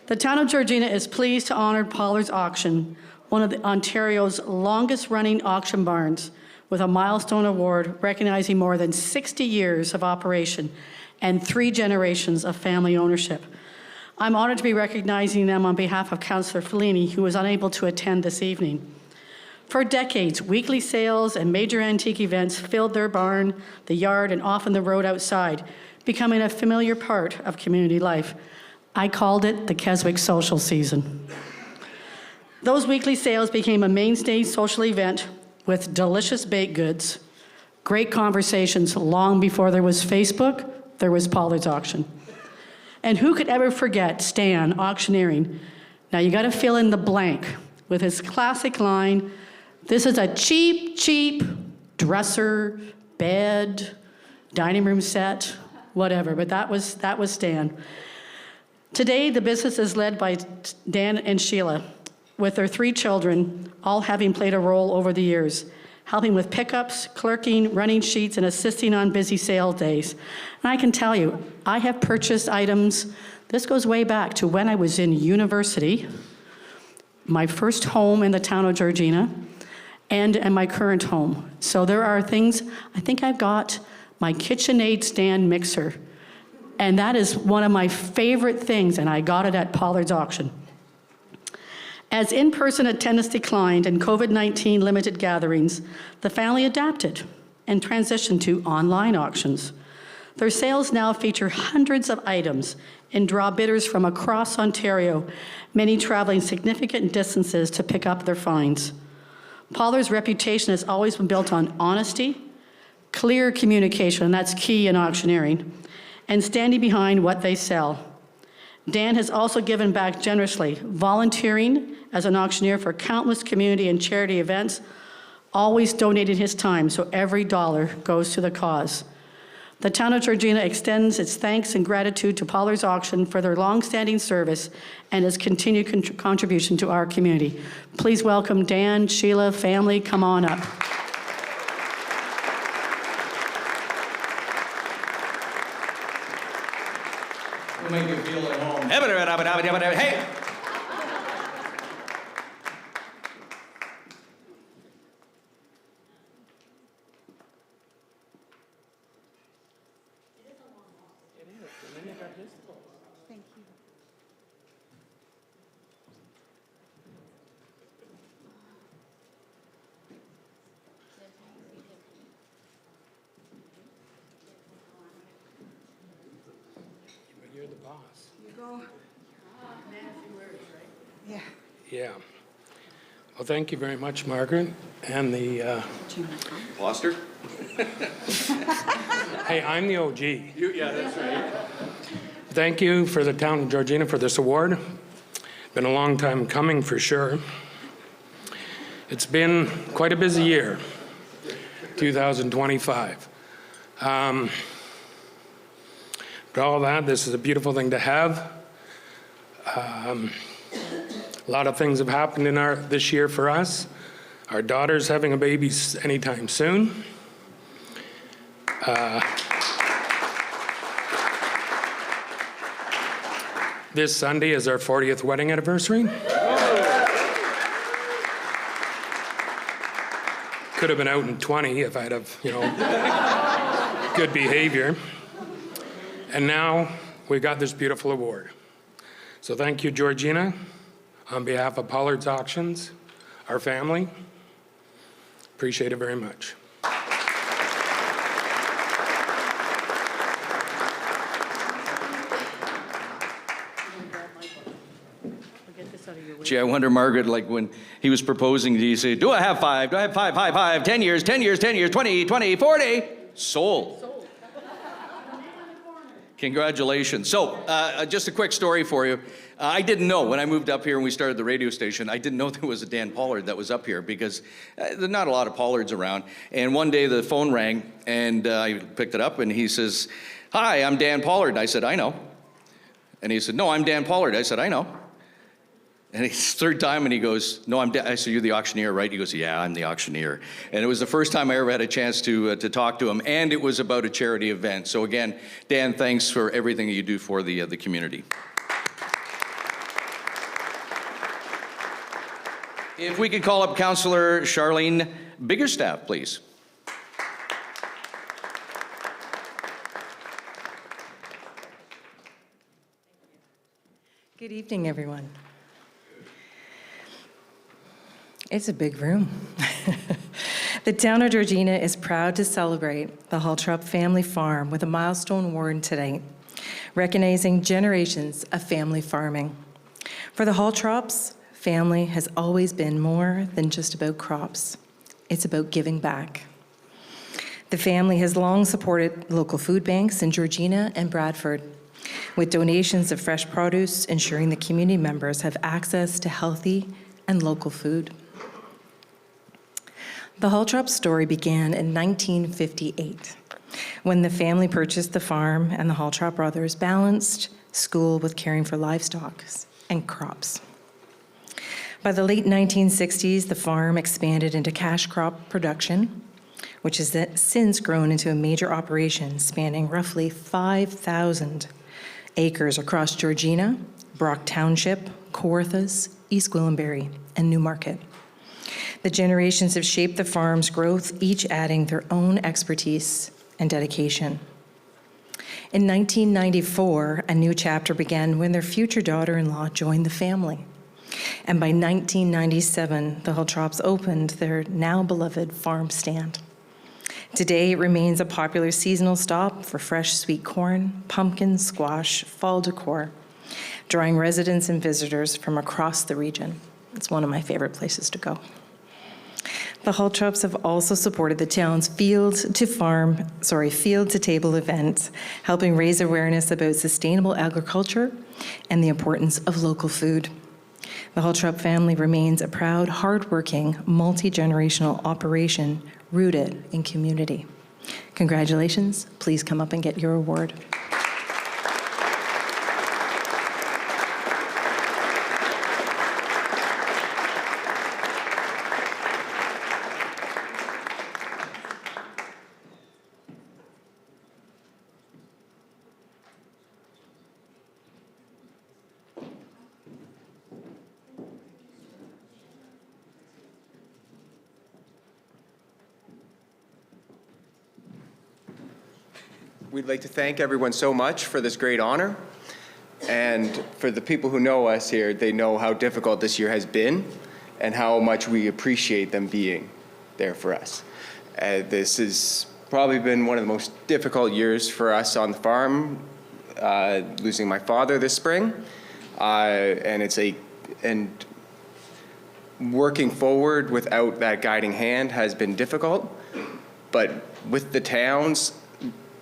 The town of Georgina is pleased to honor Pollard's Auction, one of Ontario's longest-running auction barns, with a Milestone Award recognizing more than 60 years of operation and 3 generations of family ownership. I'm honored to be recognizing them on behalf of Councillor Fellini, who was unable to attend this evening. For decades, weekly sales and major antique events filled their barn, the yard, and often the road outside, becoming a familiar part of community life. I called it the Keswick social season. Those weekly sales became a mainstay social event with delicious baked goods, great conversations long before there was Facebook, there was Pollard's Auction. And who could ever forget Stan auctioneering? Now you gotta fill in the blank with his classic line, "This is a cheap, cheap dresser, bed, dining room set," whatever, but that was Stan. Today, the business is led by Dan and Sheila, with their 3 children, all having played a role over the years, helping with pickups, clerking, running sheets, and assisting on busy sales days. And I can tell you, I have purchased items, this goes way back to when I was in university, my first home in the town of Georgina, and my current home. So there are things, I think I've got my KitchenAid stand mixer, and that is one of my favorite things, and I got it at Pollard's Auction. As in-person attendance declined and COVID-19 limited gatherings, the family adapted and transitioned to online auctions. Their sales now feature hundreds of items and draw bidders from across Ontario, many traveling significant distances to pick up their finds. Pollard's reputation has always been built on honesty, clear communication, and that's key in auctioneering, and standing behind what they sell. Dan has also given back generously, volunteering as an auctioneer for countless community and charity events, always donating his time so every dollar goes to the cause. The town of Georgina extends its thanks and gratitude to Pollard's Auction for their long-standing service and its continued contribution to our community. Please welcome Dan, Sheila, family, come on up. We'll make you feel at home. Hey! You're the boss. You go. Yeah. Yeah. Well, thank you very much, Margaret, and the. Foster? Hey, I'm the OG. Yeah, that's right. Thank you for the town of Georgina for this award. Been a long time coming for sure. It's been quite a busy year, 2025. But all that, this is a beautiful thing to have. A lot of things have happened in this year for us. Our daughter's having a baby anytime soon. This Sunday is our 40th wedding anniversary. Could have been out in 20 if I'd have, good behavior. And now we've got this beautiful award. So thank you, Georgina, on behalf of Pollard's Auctions, our family. Appreciate it very much. Gee, I wonder, Margaret, like when he was proposing, did he say, do I have 5? Do I have 5, 5, 5, 10 years, 10 years, 10 years, 20, 20, 40? Sold. Congratulations. So, just a quick story for you. I didn't know when I moved up here and we started the radio station, I didn't know there was a Dan Pollard that was up here because there's not a lot of Pollards around. And one day the phone rang and I picked it up and he says, hi, I'm Dan Pollard. I said, I know. And he said, no, I'm Dan Pollard. I said, I know. And it's third time, and he goes, no, I said, you're the auctioneer, right? He goes, yeah, I'm the auctioneer. And it was the first time I ever had a chance to talk to him, and it was about a charity event. So again, Dan, thanks for everything that you do for the community. If we could call up Councillor Charlene Biggerstaff, please. Good evening, everyone. It's a big room. The town of Georgina is proud to celebrate the Haltrop family farm with a milestone award today, recognizing generations of family farming. For the Haltrops, family has always been more than just about crops. It's about giving back. The family has long supported local food banks in Georgina and Bradford, with donations of fresh produce ensuring the community members have access to healthy and local food. The Haltrop story began in 1958, when the family purchased the farm and the Haltrop brothers balanced school with caring for livestock and crops. By the late 1960s, the farm expanded into cash crop production, which has since grown into a major operation spanning roughly 5,000 acres across Georgina, Brock Township, Kawarthas, East Gwillimbury, and Newmarket. The generations have shaped the farm's growth, each adding their own expertise and dedication. In 1994, a new chapter began when their future daughter-in-law joined the family. And by 1997, the Haltrops opened their now beloved farm stand. Today, it remains a popular seasonal stop for fresh sweet corn, pumpkin, squash, fall decor, drawing residents and visitors from across the region. It's one of my favorite places to go. The Haltrops have also supported the town's field to table event, helping raise awareness about sustainable agriculture and the importance of local food. The Haltrop family remains a proud, hardworking, multi-generational operation rooted in community. Congratulations. Please come up and get your award. we'd like to thank everyone so much for this great honor. And for the people who know us here, they know how difficult this year has been and how much we appreciate them being there for us. This has probably been one of the most difficult years for us on the farm, losing my father this spring. And working forward without that guiding hand has been difficult, but with the town's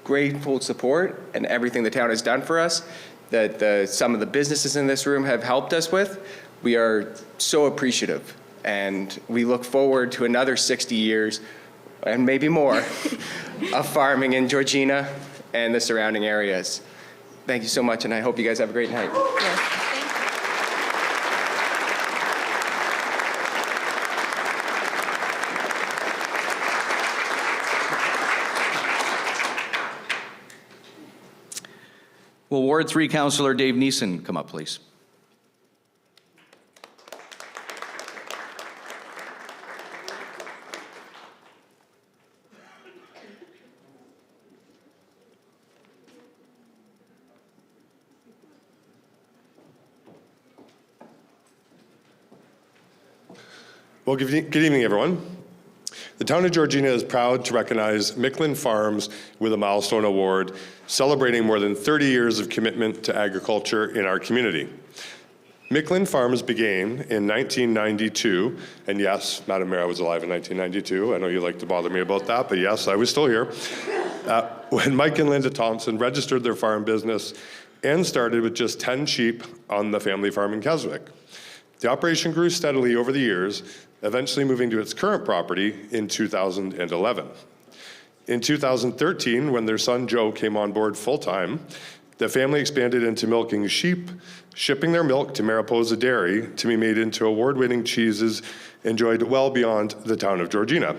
grateful support and everything the town has done for us, that some of the businesses in this room have helped us with, we are so appreciative. And we look forward to another 60 years, and maybe more, of farming in Georgina and the surrounding areas. Thank you so much, and I hope you guys have a great night. Will Ward 3 Councillor Dave Neeson come up, please? Well, good evening, everyone. The town of Georgina is proud to recognize Micklin Farms with a Milestone Award, celebrating more than 30 years of commitment to agriculture in our community. Micklin Farms began in 1992, and yes, Madam Mayor, I was alive in 1992. I know you like to bother me about that, but yes, I was still here. When Mike and Linda Thompson registered their farm business and started with just 10 sheep on the family farm in Keswick. The operation grew steadily over the years, eventually moving to its current property in 2011. In 2013, when their son Joe came on board full-time, the family expanded into milking sheep, shipping their milk to Mariposa Dairy to be made into award-winning cheeses enjoyed well beyond the town of Georgina.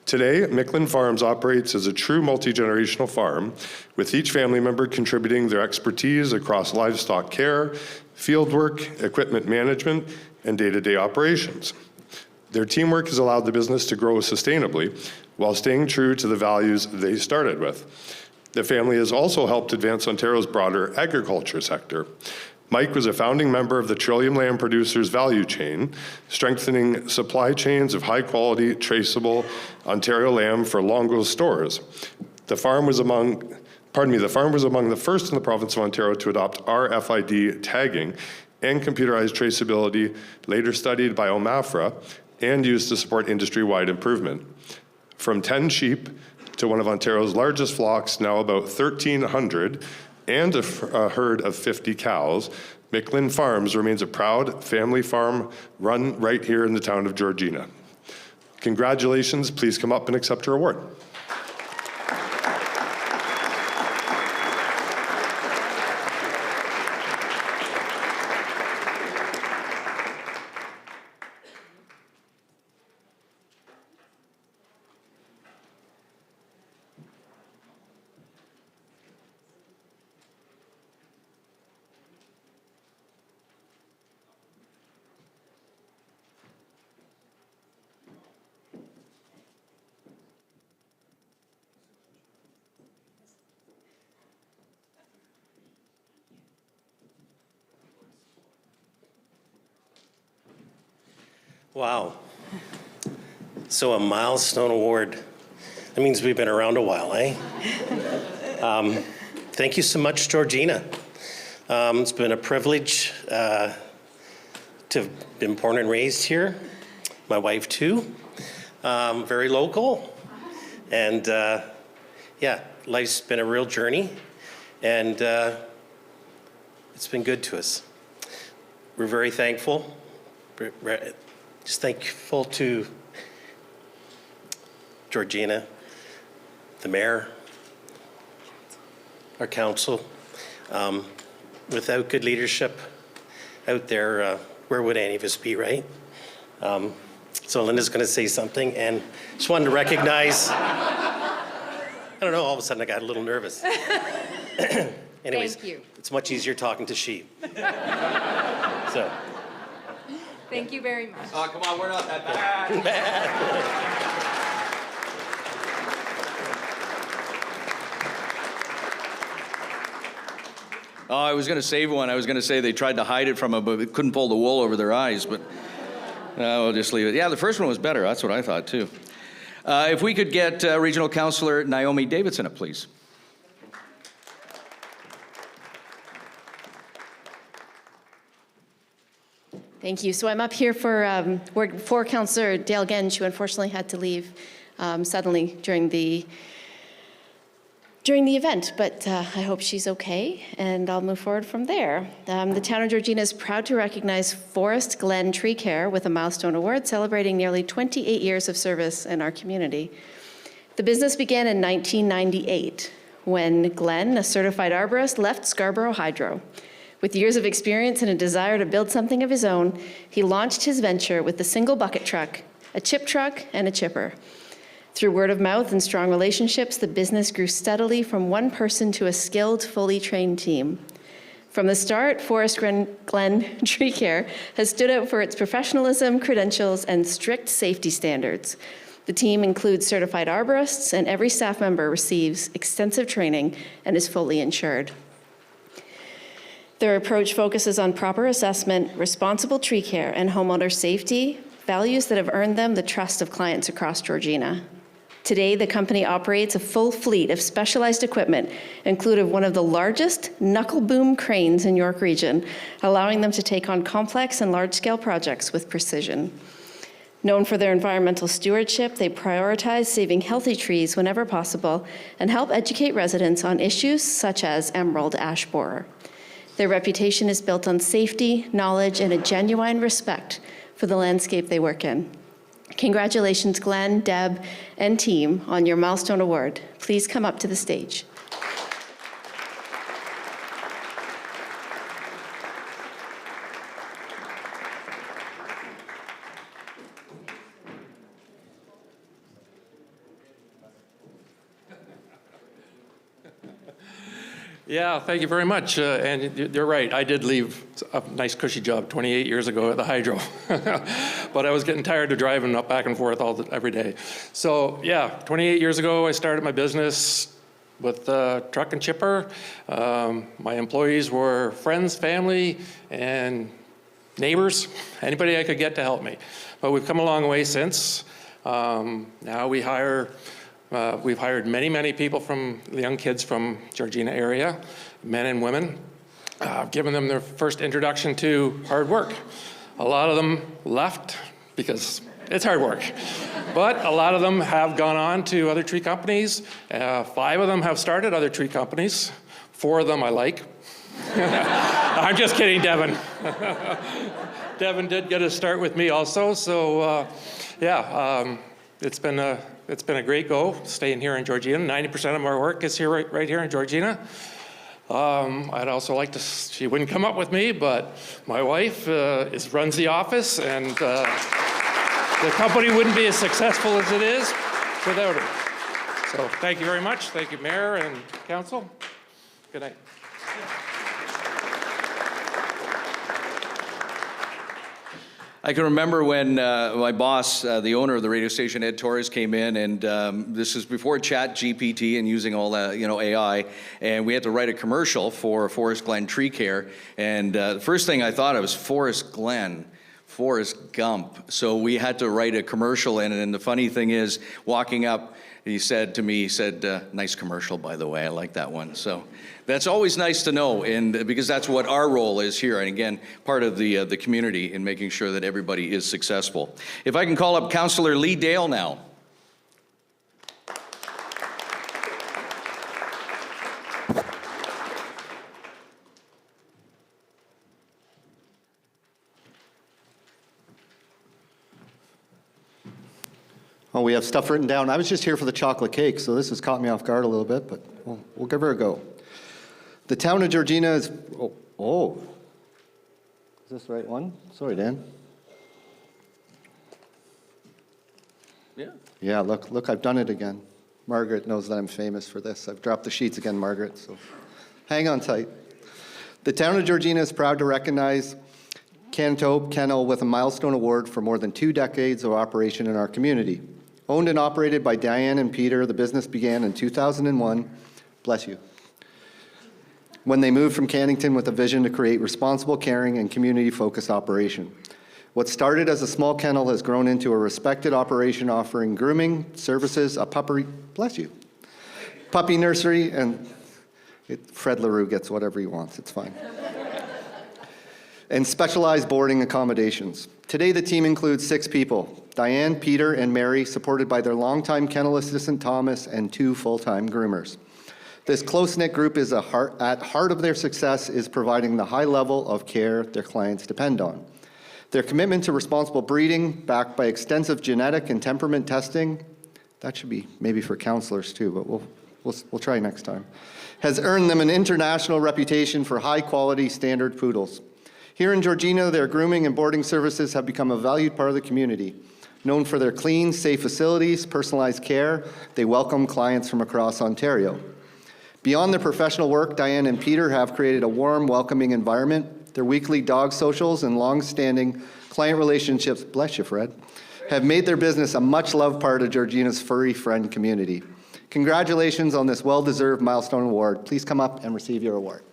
Today, Micklin Farms operates as a true multi-generational farm, with each family member contributing their expertise across livestock care, fieldwork, equipment management, and day-to-day operations. Their teamwork has allowed the business to grow sustainably while staying true to the values they started with. The family has also helped advance Ontario's broader agriculture sector. Mike was a founding member of the Trillium Lamb Producers value chain, strengthening supply chains of high-quality, traceable Ontario lamb for Longo's stores. The farm was among the first in the province of Ontario to adopt RFID tagging and computerized traceability, later studied by OMAFRA, and used to support industry-wide improvement. From 10 sheep to one of Ontario's largest flocks, now about 1,300, and a herd of 50 cows, Micklin Farms remains a proud family farm run right here in the town of Georgina. Congratulations, please come up and accept your award. Wow. So a Milestone Award. That means we've been around a while, eh? Thank you so much, Georgina. It's been a privilege to have been born and raised here. My wife, too. Very local. And yeah, life's been a real journey. And it's been good to us. We're very thankful. Just thankful to Georgina, the mayor, our council. Without good leadership out there, where would any of us be, right? So Linda's going to say something, and just wanted to recognize, I don't know, all of a sudden I got a little nervous. Anyways, Thank you. It's much easier talking to sheep. So. Thank you very much. Oh, come on, we're not that bad. Oh, I was going to save one. I was going to say they tried to hide it from him, but couldn't pull the wool over their eyes. But we'll just leave it. Yeah, the first one was better. That's what I thought, too. If we could get Regional Councillor Naomi Davidson up, please. Thank you. So I'm up here for Councillor Dale Genge, who unfortunately had to leave suddenly during the event, but I hope she's okay, and I'll move forward from there. The town of Georgina is proud to recognize Forest Glen Tree Care with a Milestone Award, celebrating nearly 28 years of service in our community. The business began in 1998 when Glenn, a certified arborist, left Scarborough Hydro. With years of experience and a desire to build something of his own, he launched his venture with a single bucket truck, a chip truck, and a chipper. Through word of mouth and strong relationships, the business grew steadily from one person to a skilled, fully trained team. From the start, Forest Glen Tree Care has stood out for its professionalism, credentials, and strict safety standards. The team includes certified arborists, and every staff member receives extensive training and is fully insured. Their approach focuses on proper assessment, responsible tree care, and homeowner safety, values that have earned them the trust of clients across Georgina. Today, the company operates a full fleet of specialized equipment, including one of the largest knuckle boom cranes in York Region, allowing them to take on complex and large-scale projects with precision. Known for their environmental stewardship, they prioritize saving healthy trees whenever possible and help educate residents on issues such as emerald ash borer. Their reputation is built on safety, knowledge, and a genuine respect for the landscape they work in. Congratulations, Glenn, Deb, and team on your Milestone Award. Please come up to the stage. Yeah, thank you very much. And you're right, I did leave a nice cushy job 28 years ago at the hydro. But I was getting tired of driving up back and forth every day. So yeah, 28 years ago, I started my business with truck and chipper. My employees were friends, family, and neighbors, anybody I could get to help me. But we've come a long way since. Now we hire we've hired many people from the young kids from Georgina area, men and women, given them their first introduction to hard work. A lot of them left because it's hard work. But a lot of them have gone on to other tree companies. 5 of them have started other tree companies. 4 of them I like. I'm just kidding, Devin. Devin did get a start with me also, so it's been a great go staying here in Georgina. 90% of our work is here, right here in Georgina. I'd also like to, she wouldn't come up with me, but my wife runs the office, and the company wouldn't be as successful as it is without her. So thank you very much. Thank you, Mayor and Council. Good night. I can remember when my boss, the owner of the radio station, Ed Torres, came in, and this is before Chat GPT and using all that, AI, and we had to write a commercial for Forest Glen Tree Care, and the first thing I thought of was Forest Glen, Forrest Gump. So we had to write a commercial in it, and the funny thing is, walking up, he said to me, nice commercial, by the way, I like that one. So that's always nice to know, and because that's what our role is here, and again, part of the community in making sure that everybody is successful. If I can call up Councillor Lee Dale now. Oh, we have stuff written down. I was just here for the chocolate cake, so this has caught me off guard a little bit, but we'll give her a go. The town of Georgina is, is this the right one? Sorry, Dan. Yeah. Yeah, look, I've done it again. Margaret knows that I'm famous for this. I've dropped the sheets again, Margaret, so hang on tight. The town of Georgina is proud to recognize Cantope Kennel with a Milestone Award for more than 2 decades of operation in our community. Owned and operated by Diane and Peter, the business began in 2001. Bless you. when they moved from Cannington with a vision to create responsible, caring, and community-focused operation. What started as a small kennel has grown into a respected operation offering grooming services, a puppy nursery, and Fred LaRue gets whatever he wants, it's fine. And specialized boarding accommodations. Today, the team includes 6 people, Diane, Peter, and Mary, supported by their longtime kennel assistant, Thomas, and 2 full-time groomers. This close-knit group is at heart of their success is providing the high level of care their clients depend on. Their commitment to responsible breeding, backed by extensive genetic and temperament testing, that should be maybe for counselors too, but we'll try next time, has earned them an international reputation for high-quality standard poodles. Here in Georgina, their grooming and boarding services have become a valued part of the community. Known for their clean, safe facilities, personalized care, they welcome clients from across Ontario. Beyond their professional work, Diane and Peter have created a warm, welcoming environment. Their weekly dog socials and long-standing client relationships, bless you, Fred, have made their business a much-loved part of Georgina's furry friend community. Congratulations on this well-deserved Milestone Award. Please come up and receive your award.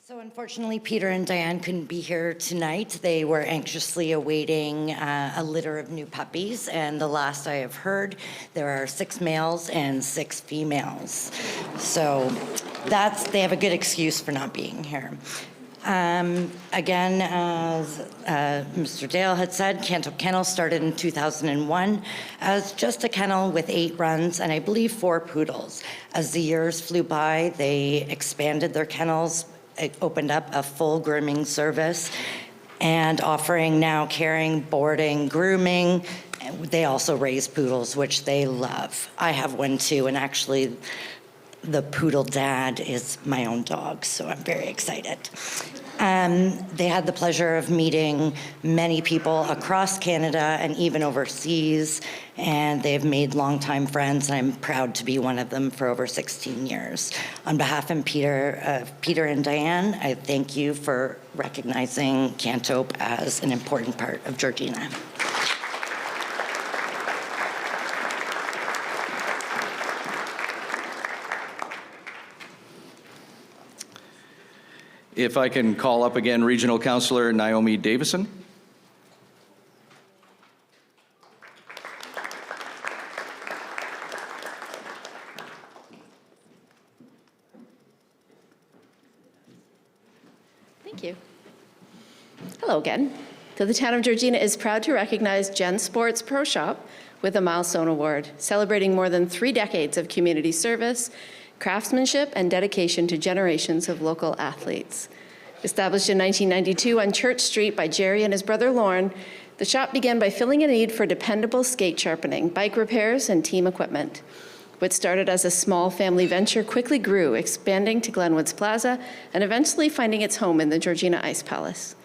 So unfortunately, Peter and Diane couldn't be here tonight. They were anxiously awaiting a litter of new puppies, and the last I have heard, there are 6 males and 6 females. So they have a good excuse for not being here. Again, as Mr. Dale had said, Canto Kennel started in 2001 as just a kennel with 8 runs and I believe 4 poodles. As the years flew by, they expanded their kennels. It opened up a full grooming service and offering now caring, boarding, grooming. They also raise poodles, which they love. I have one too, and actually the poodle dad is my own dog, so I'm very excited. They had the pleasure of meeting many people across Canada and even overseas, and they've made longtime friends, and I'm proud to be one of them for over 16 years. On behalf of Peter and Diane, I thank you for recognizing Cantope as an important part of Georgina. If I can call up again Regional Councillor Naomi Davison. Thank you. Hello again. So the town of Georgina is proud to recognize Gen Sports Pro Shop with a Milestone Award, celebrating more than 3 decades of community service, craftsmanship, and dedication to generations of local athletes. Established in 1992 on Church Street by Jerry and his brother Lorne, the shop began by filling a need for dependable skate sharpening, bike repairs, and team equipment. What started as a small family venture quickly grew, expanding to Glenwoods Plaza and eventually finding its home in the Georgina Ice Palace.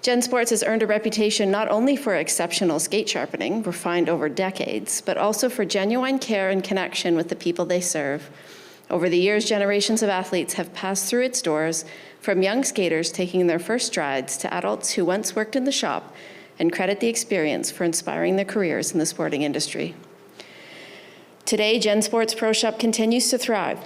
Gen Sports has earned a reputation not only for exceptional skate sharpening, refined over decades, but also for genuine care and connection with the people they serve. Over the years, generations of athletes have passed through its doors, from young skaters taking their first strides to adults who once worked in the shop and credit the experience for inspiring their careers in the sporting industry. Today, Gen Sports Pro Shop continues to thrive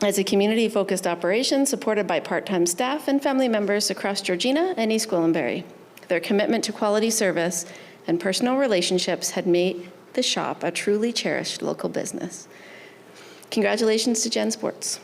as a community-focused operation supported by part-time staff and family members across Georgina and East Gwillimbury. Their commitment to quality service and personal relationships had made the shop a truly cherished local business. Congratulations to Gen Sports.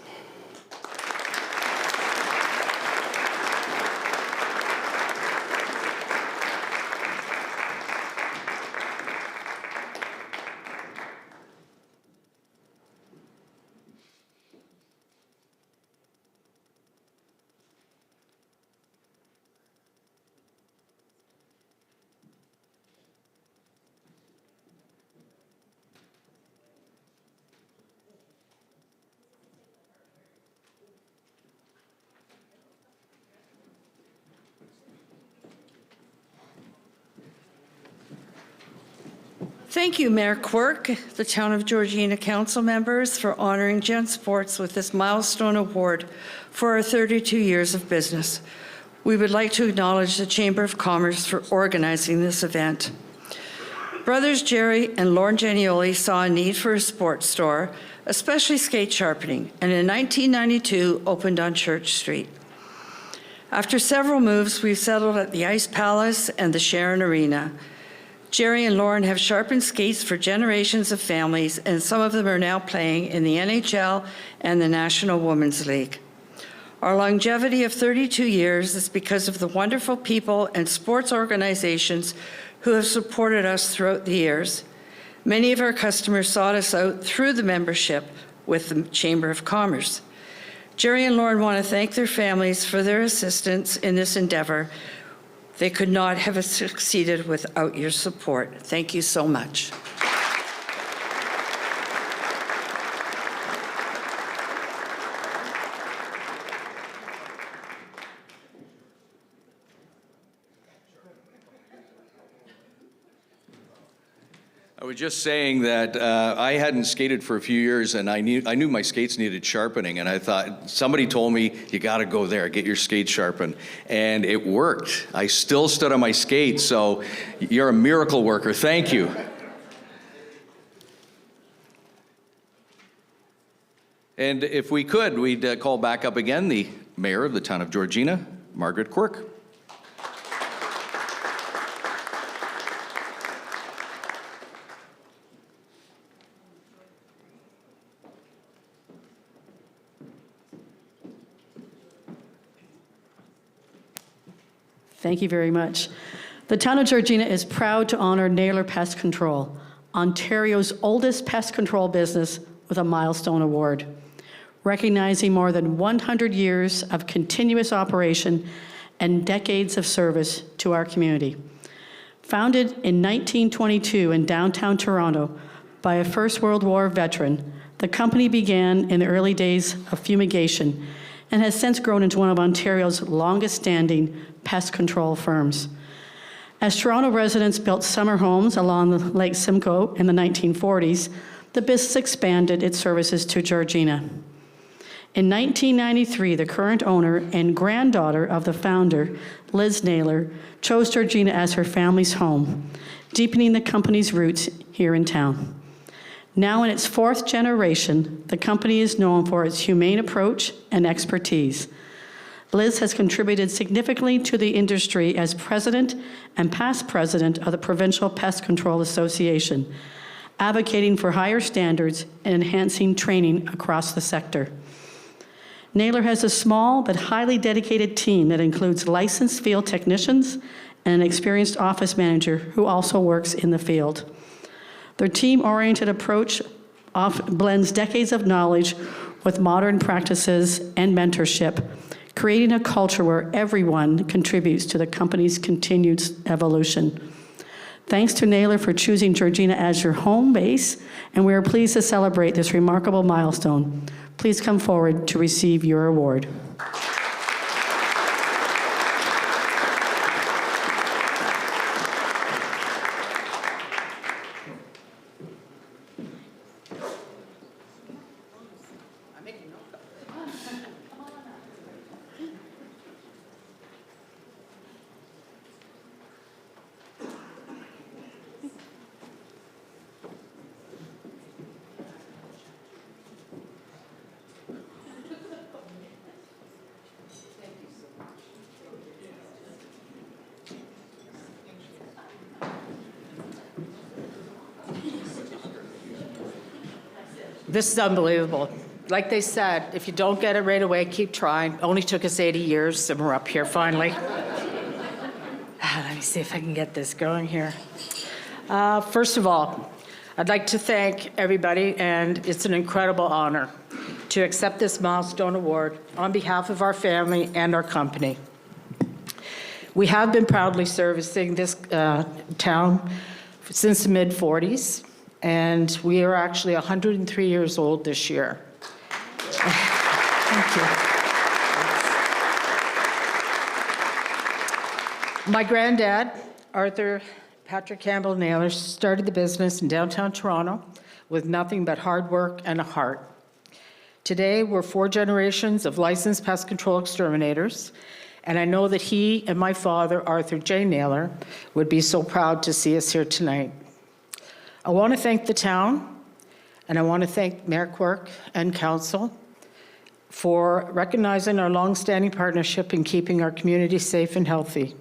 Thank you, Mayor Quirk, the Town of Georgina Council members, for honoring Gen Sports with this Milestone Award for our 32 years of business. We would like to acknowledge the Chamber of Commerce for organizing this event. Brothers Jerry and Lauren Genioli saw a need for a sports store, especially skate sharpening, and in 1992 opened on Church Street. After several moves, we've settled at the Ice Palace and the Sharon Arena. Jerry and Lauren have sharpened skates for generations of families, and some of them are now playing in the NHL and the National Women's League. Our longevity of 32 years is because of the wonderful people and sports organizations who have supported us throughout the years. Many of our customers sought us out through the membership with the Chamber of Commerce. Jerry and Lauren want to thank their families for their assistance in this endeavor. They could not have succeeded without your support. Thank you so much. I was just saying that I hadn't skated for a few years, and I knew my skates needed sharpening, and I thought, somebody told me, you gotta go there, get your skates sharpened. And it worked. I still stood on my skates, so you're a miracle worker. Thank you. And if we could, we'd call back up again the Mayor of the Town of Georgina, Margaret Quirk. Thank you very much. The Town of Georgina is proud to honor Naylor Pest Control, Ontario's oldest pest control business, with a Milestone Award, recognizing more than 100 years of continuous operation and decades of service to our community. Founded in 1922 in downtown Toronto by a First World War veteran, the company began in the early days of fumigation and has since grown into one of Ontario's longest-standing pest control firms. As Toronto residents built summer homes along the Lake Simcoe in the 1940s, the business expanded its services to Georgina. In 1993, the current owner and granddaughter of the founder, Liz Naylor, chose Georgina as her family's home, deepening the company's roots here in town. Now in its fourth generation, the company is known for its humane approach and expertise. Liz has contributed significantly to the industry as president and past president of the Provincial Pest Control Association, advocating for higher standards and enhancing training across the sector. Naylor has a small but highly dedicated team that includes licensed field technicians and an experienced office manager who also works in the field. Their team-oriented approach blends decades of knowledge with modern practices and mentorship, creating a culture where everyone contributes to the company's continued evolution. Thanks to Naylor for choosing Georgina as your home base, and we are pleased to celebrate this remarkable milestone. Please come forward to receive your award. This is unbelievable. Like they said, if you don't get it right away, keep trying. Only took us 80 years, and we're up here finally. Let me see if I can get this going here. First of all, I'd like to thank everybody, and it's an incredible honor to accept this Milestone Award on behalf of our family and our company. We have been proudly servicing this town since the mid-40s. And we are actually 103 years old this year. Thank you. My granddad, Arthur Patrick Campbell Naylor started the business in downtown Toronto with nothing but hard work and a heart. Today, we're 4 generations of licensed pest control exterminators, and I know that he and my father, Arthur J. Naylor, would be so proud to see us here tonight. I want to thank the town, and I want to thank Mayor Quirk and Council for recognizing our long-standing partnership in keeping our community safe and healthy.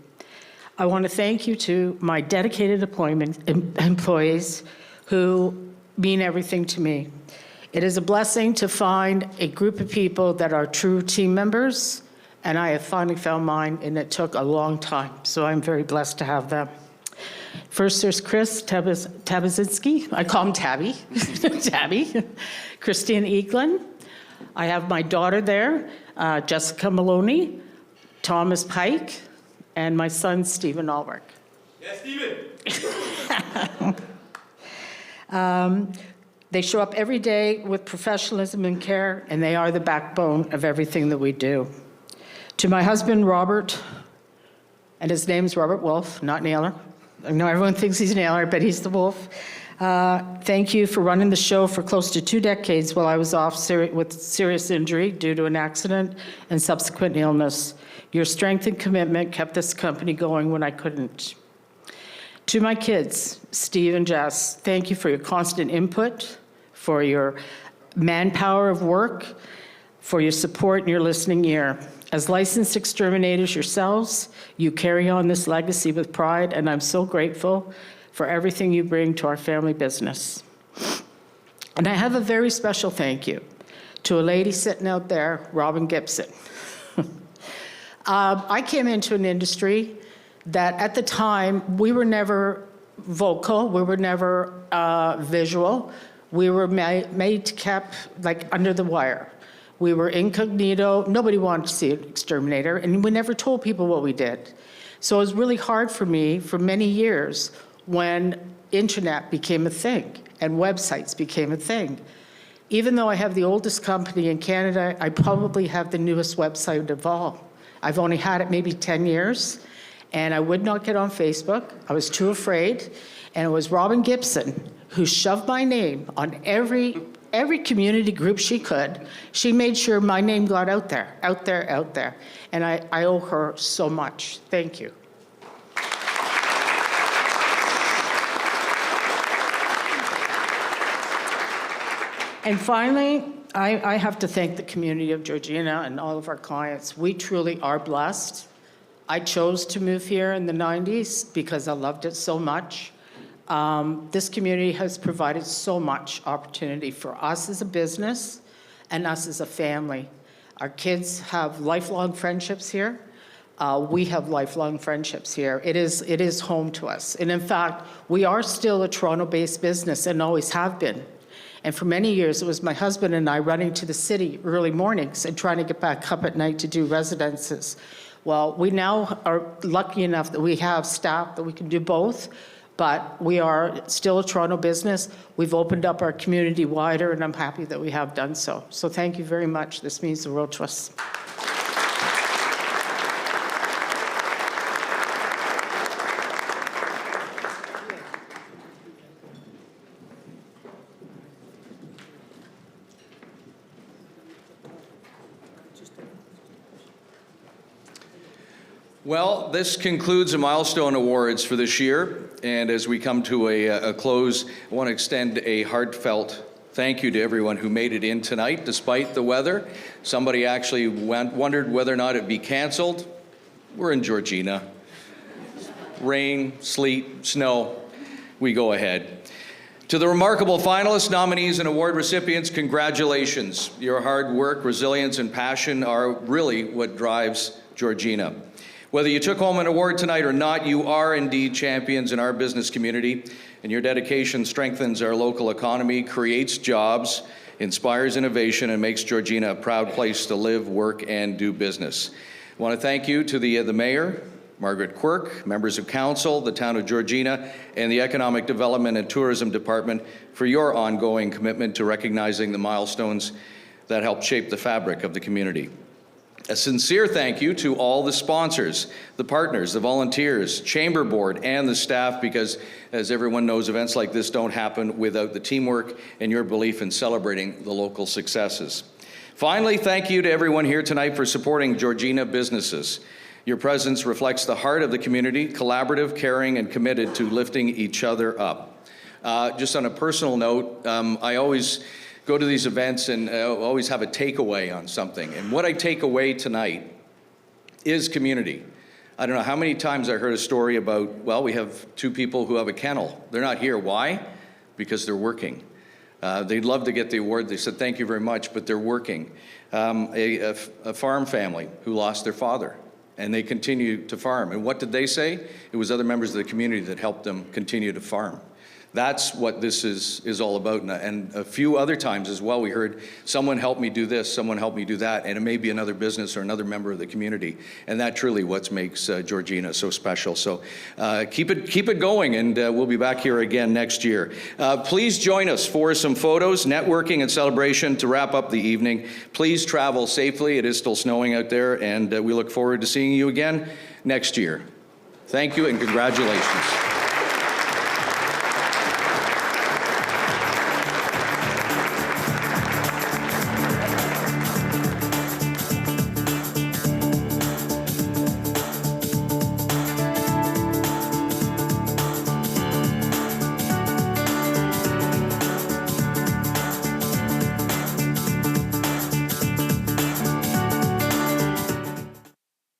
I want to thank you to my dedicated employees who mean everything to me. It is a blessing to find a group of people that are true team members, and I have finally found mine, and it took a long time, so I'm very blessed to have them. First, there's Chris Tabazinski. I call him Tabby. Tabby. Christine Eaglin. I have my daughter there, Jessica Maloney, Thomas Pike, and my son, Stephen Ulrich. Yeah, Stephen. They show up every day with professionalism and care, and they are the backbone of everything that we do. To my husband, Robert, and his name's Robert Wolf, not Naylor. I know everyone thinks he's Naylor, but he's the Wolf. Thank you for running the show for close to 2 decades while I was off with serious injury due to an accident and subsequent illness. Your strength and commitment kept this company going when I couldn't. To my kids, Steve and Jess, thank you for your constant input, for your manpower of work, for your support and your listening ear. As licensed exterminators yourselves, you carry on this legacy with pride, and I'm so grateful for everything you bring to our family business. And I have a very special thank you to a lady sitting out there, Robin Gibson. I came into an industry that at the time, we were never vocal, we were never visual, we were made to keep like under the wire. We were incognito, nobody wanted to see an exterminator, and we never told people what we did. So it was really hard for me for many years when internet became a thing and websites became a thing. Even though I have the oldest company in Canada, I probably have the newest website of all. I've only had it maybe 10 years, and I would not get on Facebook. I was too afraid, and it was Robin Gibson who shoved my name on every community group she could. She made sure my name got out there, and I owe her so much. Thank you. And finally, I have to thank the community of Georgina and all of our clients. We truly are blessed. I chose to move here in the 90s because I loved it so much. This community has provided so much opportunity for us as a business and us as a family. Our kids have lifelong friendships here. We have lifelong friendships here. It is home to us. And in fact, we are still a Toronto-based business and always have been. And for many years, it was my husband and I running to the city early mornings and trying to get back up at night to do residences. Well, we now are lucky enough that we have staff that we can do both, but we are still a Toronto business. We've opened up our community wider, and I'm happy that we have done so. So thank you very much. This means the world to us. Well, this concludes the Milestone Awards for this year. And as we come to a close, I want to extend a heartfelt thank you to everyone who made it in tonight, despite the weather. Somebody actually wondered whether or not it'd be canceled. We're in Georgina. Rain, sleet, snow, we go ahead. To the remarkable finalists, nominees, and award recipients, congratulations. Your hard work, resilience, and passion are really what drives Georgina. Whether you took home an award tonight or not, you are indeed champions in our business community, and your dedication strengthens our local economy, creates jobs, inspires innovation, and makes Georgina a proud place to live, work, and do business. I want to thank you to the Mayor, Margaret Quirk, members of council, the town of Georgina, and the Economic Development and Tourism Department for your ongoing commitment to recognizing the milestones that helped shape the fabric of the community. A sincere thank you to all the sponsors, the partners, the volunteers, Chamber Board, and the staff, because as everyone knows, events like this don't happen without the teamwork and your belief in celebrating the local successes. Finally, thank you to everyone here tonight for supporting Georgina businesses. Your presence reflects the heart of the community, collaborative, caring, and committed to lifting each other up. Just on a personal note, I always go to these events and always have a takeaway on something. And what I take away tonight is community. I don't know how many times I heard a story about, well, we have two people who have a kennel. They're not here. Why? Because they're working. They'd love to get the award. They said, thank you very much, but they're working. A farm family who lost their father, and they continue to farm. And what did they say? It was other members of the community that helped them continue to farm. That's what this is all about. And a few other times as well, we heard, someone helped me do this, someone helped me do that, and it may be another business or another member of the community. And that truly what makes Georgina so special. So keep it going, and we'll be back here again next year. Please join us for some photos, networking, and celebration to wrap up the evening. Please travel safely. It is still snowing out there, and we look forward to seeing you again next year. Thank you and congratulations.